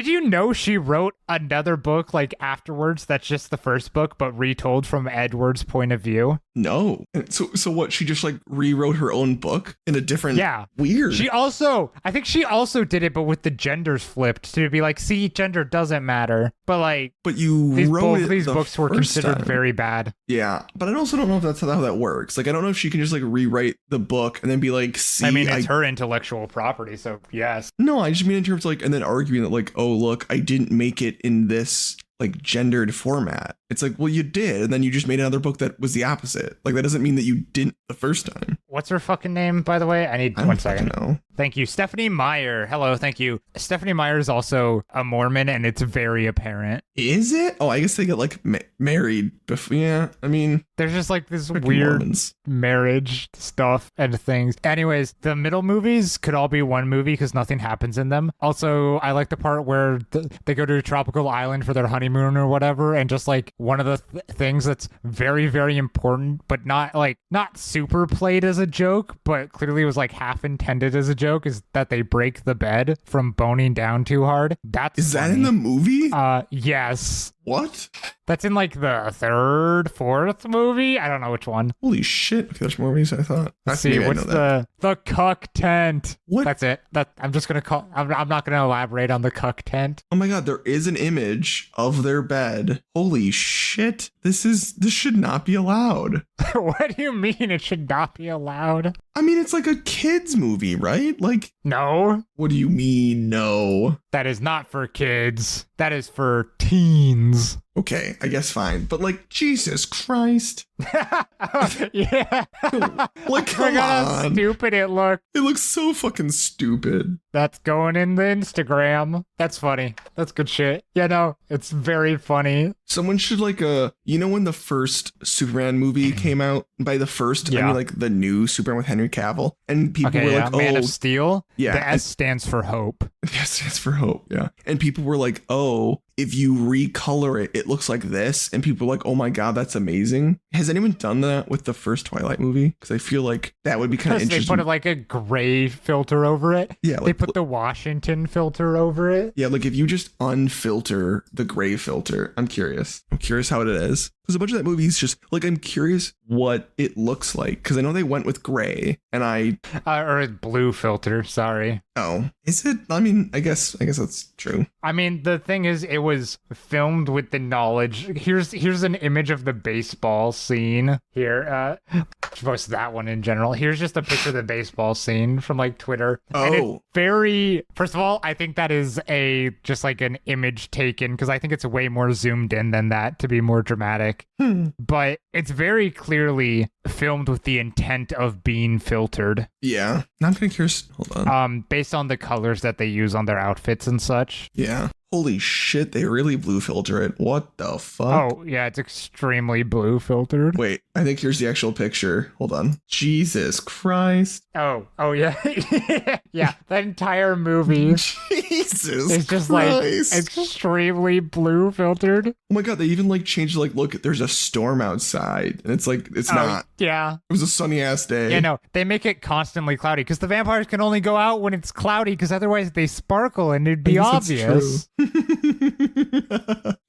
you know she wrote another book like afterwards that's just the first book but retold from Edward's point of view? No. So what, she just like rewrote her own book in a different weird. I think she also did it but with the genders flipped to be like, see, gender doesn't matter. But these books were considered very bad. Yeah, but I also don't know if that's how that works. Like, I don't know if she can just like rewrite the book and then be like, see, I mean, it's her intellectual property, so yes. No, I just mean in terms of like, and then arguing that like, oh, look, I didn't make it in this like gendered format. It's like, well, you did, and then you just made another book that was the opposite. Like, that doesn't mean that you didn't the first time. What's her fucking name, by the way? I need 1 second. Know. Thank you. Stephanie Meyer. Hello, thank you. Stephanie Meyer is also a Mormon, and it's very apparent. Is it? Oh, I guess they get like married before. Yeah, I mean, there's just like this weird marriage stuff and things. Anyways, the middle movies could all be one movie because nothing happens in them. Also, I like the part where they go to a tropical island for their honeymoon or whatever, and just like one of the things that's very, very important, but not super played as a joke, but clearly was like half intended as a joke, is that they break the bed from boning down too hard. Is that in the movie? Yes. What? That's in like the third, fourth movie. I don't know which one. Holy shit! Okay, there's more movies than I thought. Let's see, what's the cuck tent? What? That's it. I'm just gonna call. I'm not gonna elaborate on the cuck tent. Oh my god, there is an image of their bed. Holy shit! This should not be allowed. What do you mean it should not be allowed? I mean, it's like a kids movie, right? Like, no. What do you mean, no? That is not for kids. That is for teens. Okay, I guess fine. But like, Jesus Christ. Yeah. Like, come on. How stupid it looked. It looks so fucking stupid. That's going in the Instagram. That's funny. That's good shit. Yeah, no, it's very funny. Someone should like when the first Superman movie came out, by the first, I mean like the new Superman with Henry Cavill, and people were like, Man of Steel. Yeah. The S stands for hope. S stands for hope, yeah. And people were like, oh, if you recolor it, it looks like this. And people were like, oh my God, that's amazing. Has anyone done that with the first Twilight movie? Because I feel like that would be kind of interesting. They put like a gray filter over it. Yeah. They put the Washington filter over it. Yeah, like if you just unfilter the gray filter, I'm curious how it is. Because a bunch of that movie is just like, I'm curious what it looks like, because I know they went with gray, and or blue filter. Sorry. Oh, is it? I mean, I guess that's true. I mean, the thing is, it was filmed with the knowledge. Here's an image of the baseball scene here. Most that one in general. Here's just a picture of the baseball scene from like Twitter. Oh, and it's very. First of all, I think that is just like an image taken, because I think it's way more zoomed in than that to be more dramatic. But it's very clearly filmed with the intent of being filtered. Yeah. Now I'm kind of curious. Hold on. Based on the colors that they use on their outfits and such. Yeah. Holy shit, they really blue filter it. What the fuck? Oh, yeah, it's extremely blue filtered. Wait, I think here's the actual picture. Hold on. Jesus Christ. Oh, yeah. Yeah, that entire movie Jesus is just Christ. like extremely blue filtered. Oh my god, they even like changed, like, look, there's a storm outside. And it's like, it's not. Yeah. It was a sunny ass day. Yeah, no, they make it constantly cloudy because the vampires can only go out when it's cloudy, because otherwise they sparkle and it'd be obvious.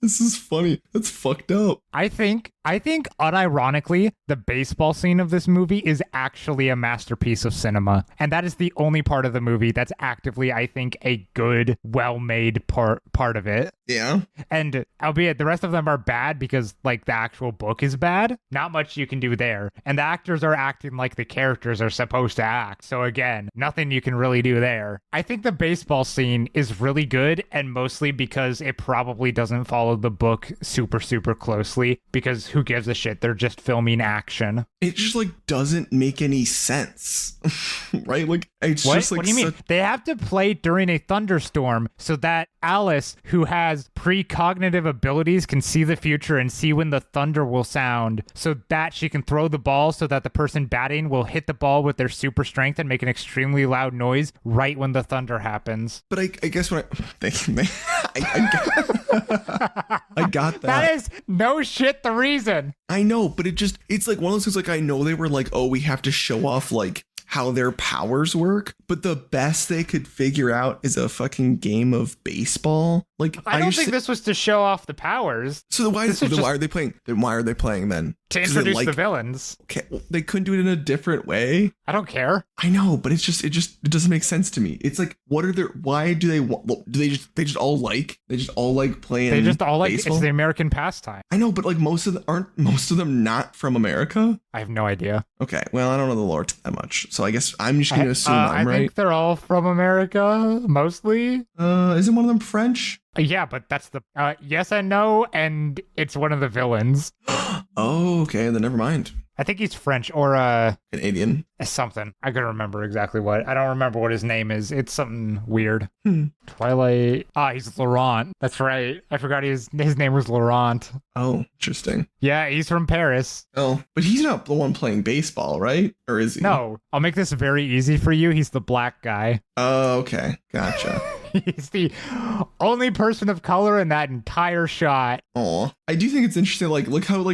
This is funny. That's fucked up. I think unironically, the baseball scene of this movie is actually a masterpiece of cinema. And that is the only part of the movie that's actively, I think, a good, well-made part of it. Yeah. And albeit the rest of them are bad because like the actual book is bad, not much you can do there. And the actors are acting like the characters are supposed to act. So again, nothing you can really do there. I think the baseball scene is really good, and mostly because it probably doesn't follow the book super, super closely, because who gives a shit? They're just filming action. It just like doesn't make any sense. Right? Like it's just like, what do you mean? They have to play during a thunderstorm so that Alice, who has precognitive abilities, can see the future and see when the thunder will sound, so that she can throw the ball so that the person batting will hit the ball with their super strength and make an extremely loud noise right when the thunder happens. But I guess when I got that. That is no shit the reason. I know, but it's like one of those things, like, I know they were like, oh, we have to show off like how their powers work, but the best they could figure out is a fucking game of baseball. Like, I don't think this was to show off the powers. So why are they playing? Then why are they playing then? To introduce the villains. Okay, well, they couldn't do it in a different way. I don't care. I know, but it doesn't make sense to me. It's like, why do they want? Do they just all like playing? They just all like baseball? It's the American pastime. I know, but like aren't most of them not from America? I have no idea. Okay, well, I don't know the lore that much, so I guess I'm just gonna assume I'm right. I think they're all from America, mostly. Isn't one of them French? Yeah, but that's the yes and no, and it's one of the villains. Oh, okay, then never mind. I think he's French or Canadian. Something. I couldn't remember exactly what. I don't remember what his name is. It's something weird. Twilight. He's Laurent. That's right. I forgot his name was Laurent. Oh, interesting. Yeah, he's from Paris. Oh, but he's not the one playing baseball, right? Or is he? No, I'll make this very easy for you. He's the black guy. Oh, okay. Gotcha. He's the only person of color in that entire shot. Oh, I do think it's interesting. Like, look how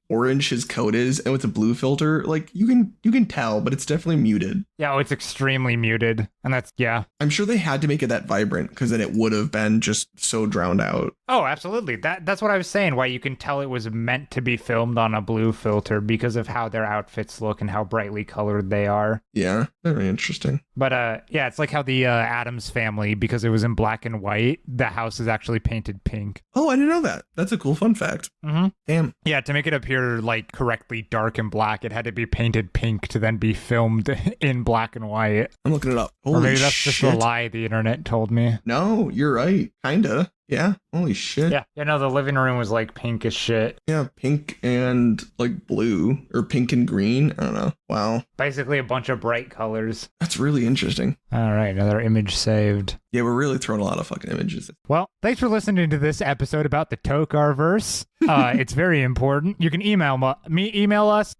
orange his coat is, and with the blue filter, like you can tell, but it's definitely muted. Yeah, it's extremely muted, and yeah. I'm sure they had to make it that vibrant, because then it would have been just so drowned out. Oh, absolutely. That's what I was saying. Why you can tell it was meant to be filmed on a blue filter because of how their outfits look and how brightly colored they are. Yeah, very interesting. But yeah, it's like how the Addams Family, because it was in black and white, the house is actually painted pink. Oh, I didn't know that. That's a cool fun fact. Mm-hmm. Damn. Yeah, to make it appear like correctly dark and black, it had to be painted pink to then be filmed in black and white. I'm looking it up. Holy or maybe that's shit. just a lie the internet told me. No, you're right. Kinda. Yeah. Holy shit. Yeah. No, the living room was like pink as shit. Yeah, pink and like blue or pink and green. I don't know. Wow. Basically a bunch of bright colors. That's really interesting. All right, another image saved. Yeah, we're really throwing a lot of fucking images. Well, thanks for listening to this episode about the Tockar-Verse. It's very important. You can email us.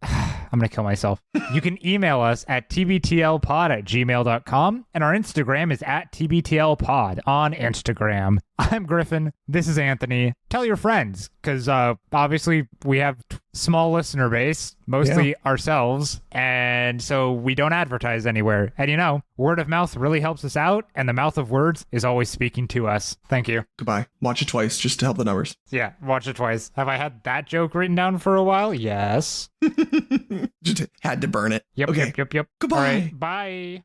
I'm going to kill myself. You can email us at tbtlpod@gmail.com, and our Instagram is @tbtlpod on Instagram. I'm Griffin. This is Anthony. Tell your friends, because obviously we have small listener base, mostly ourselves, and so we don't advertise anywhere. And word of mouth really helps us out, and the mouth of words is always speaking to us. Thank you. Goodbye. Watch it twice just to help the numbers. Yeah, watch it twice. Have I had that joke written down for a while? Yes. Just had to burn it. Yep, okay. Yep. Goodbye. All right, bye.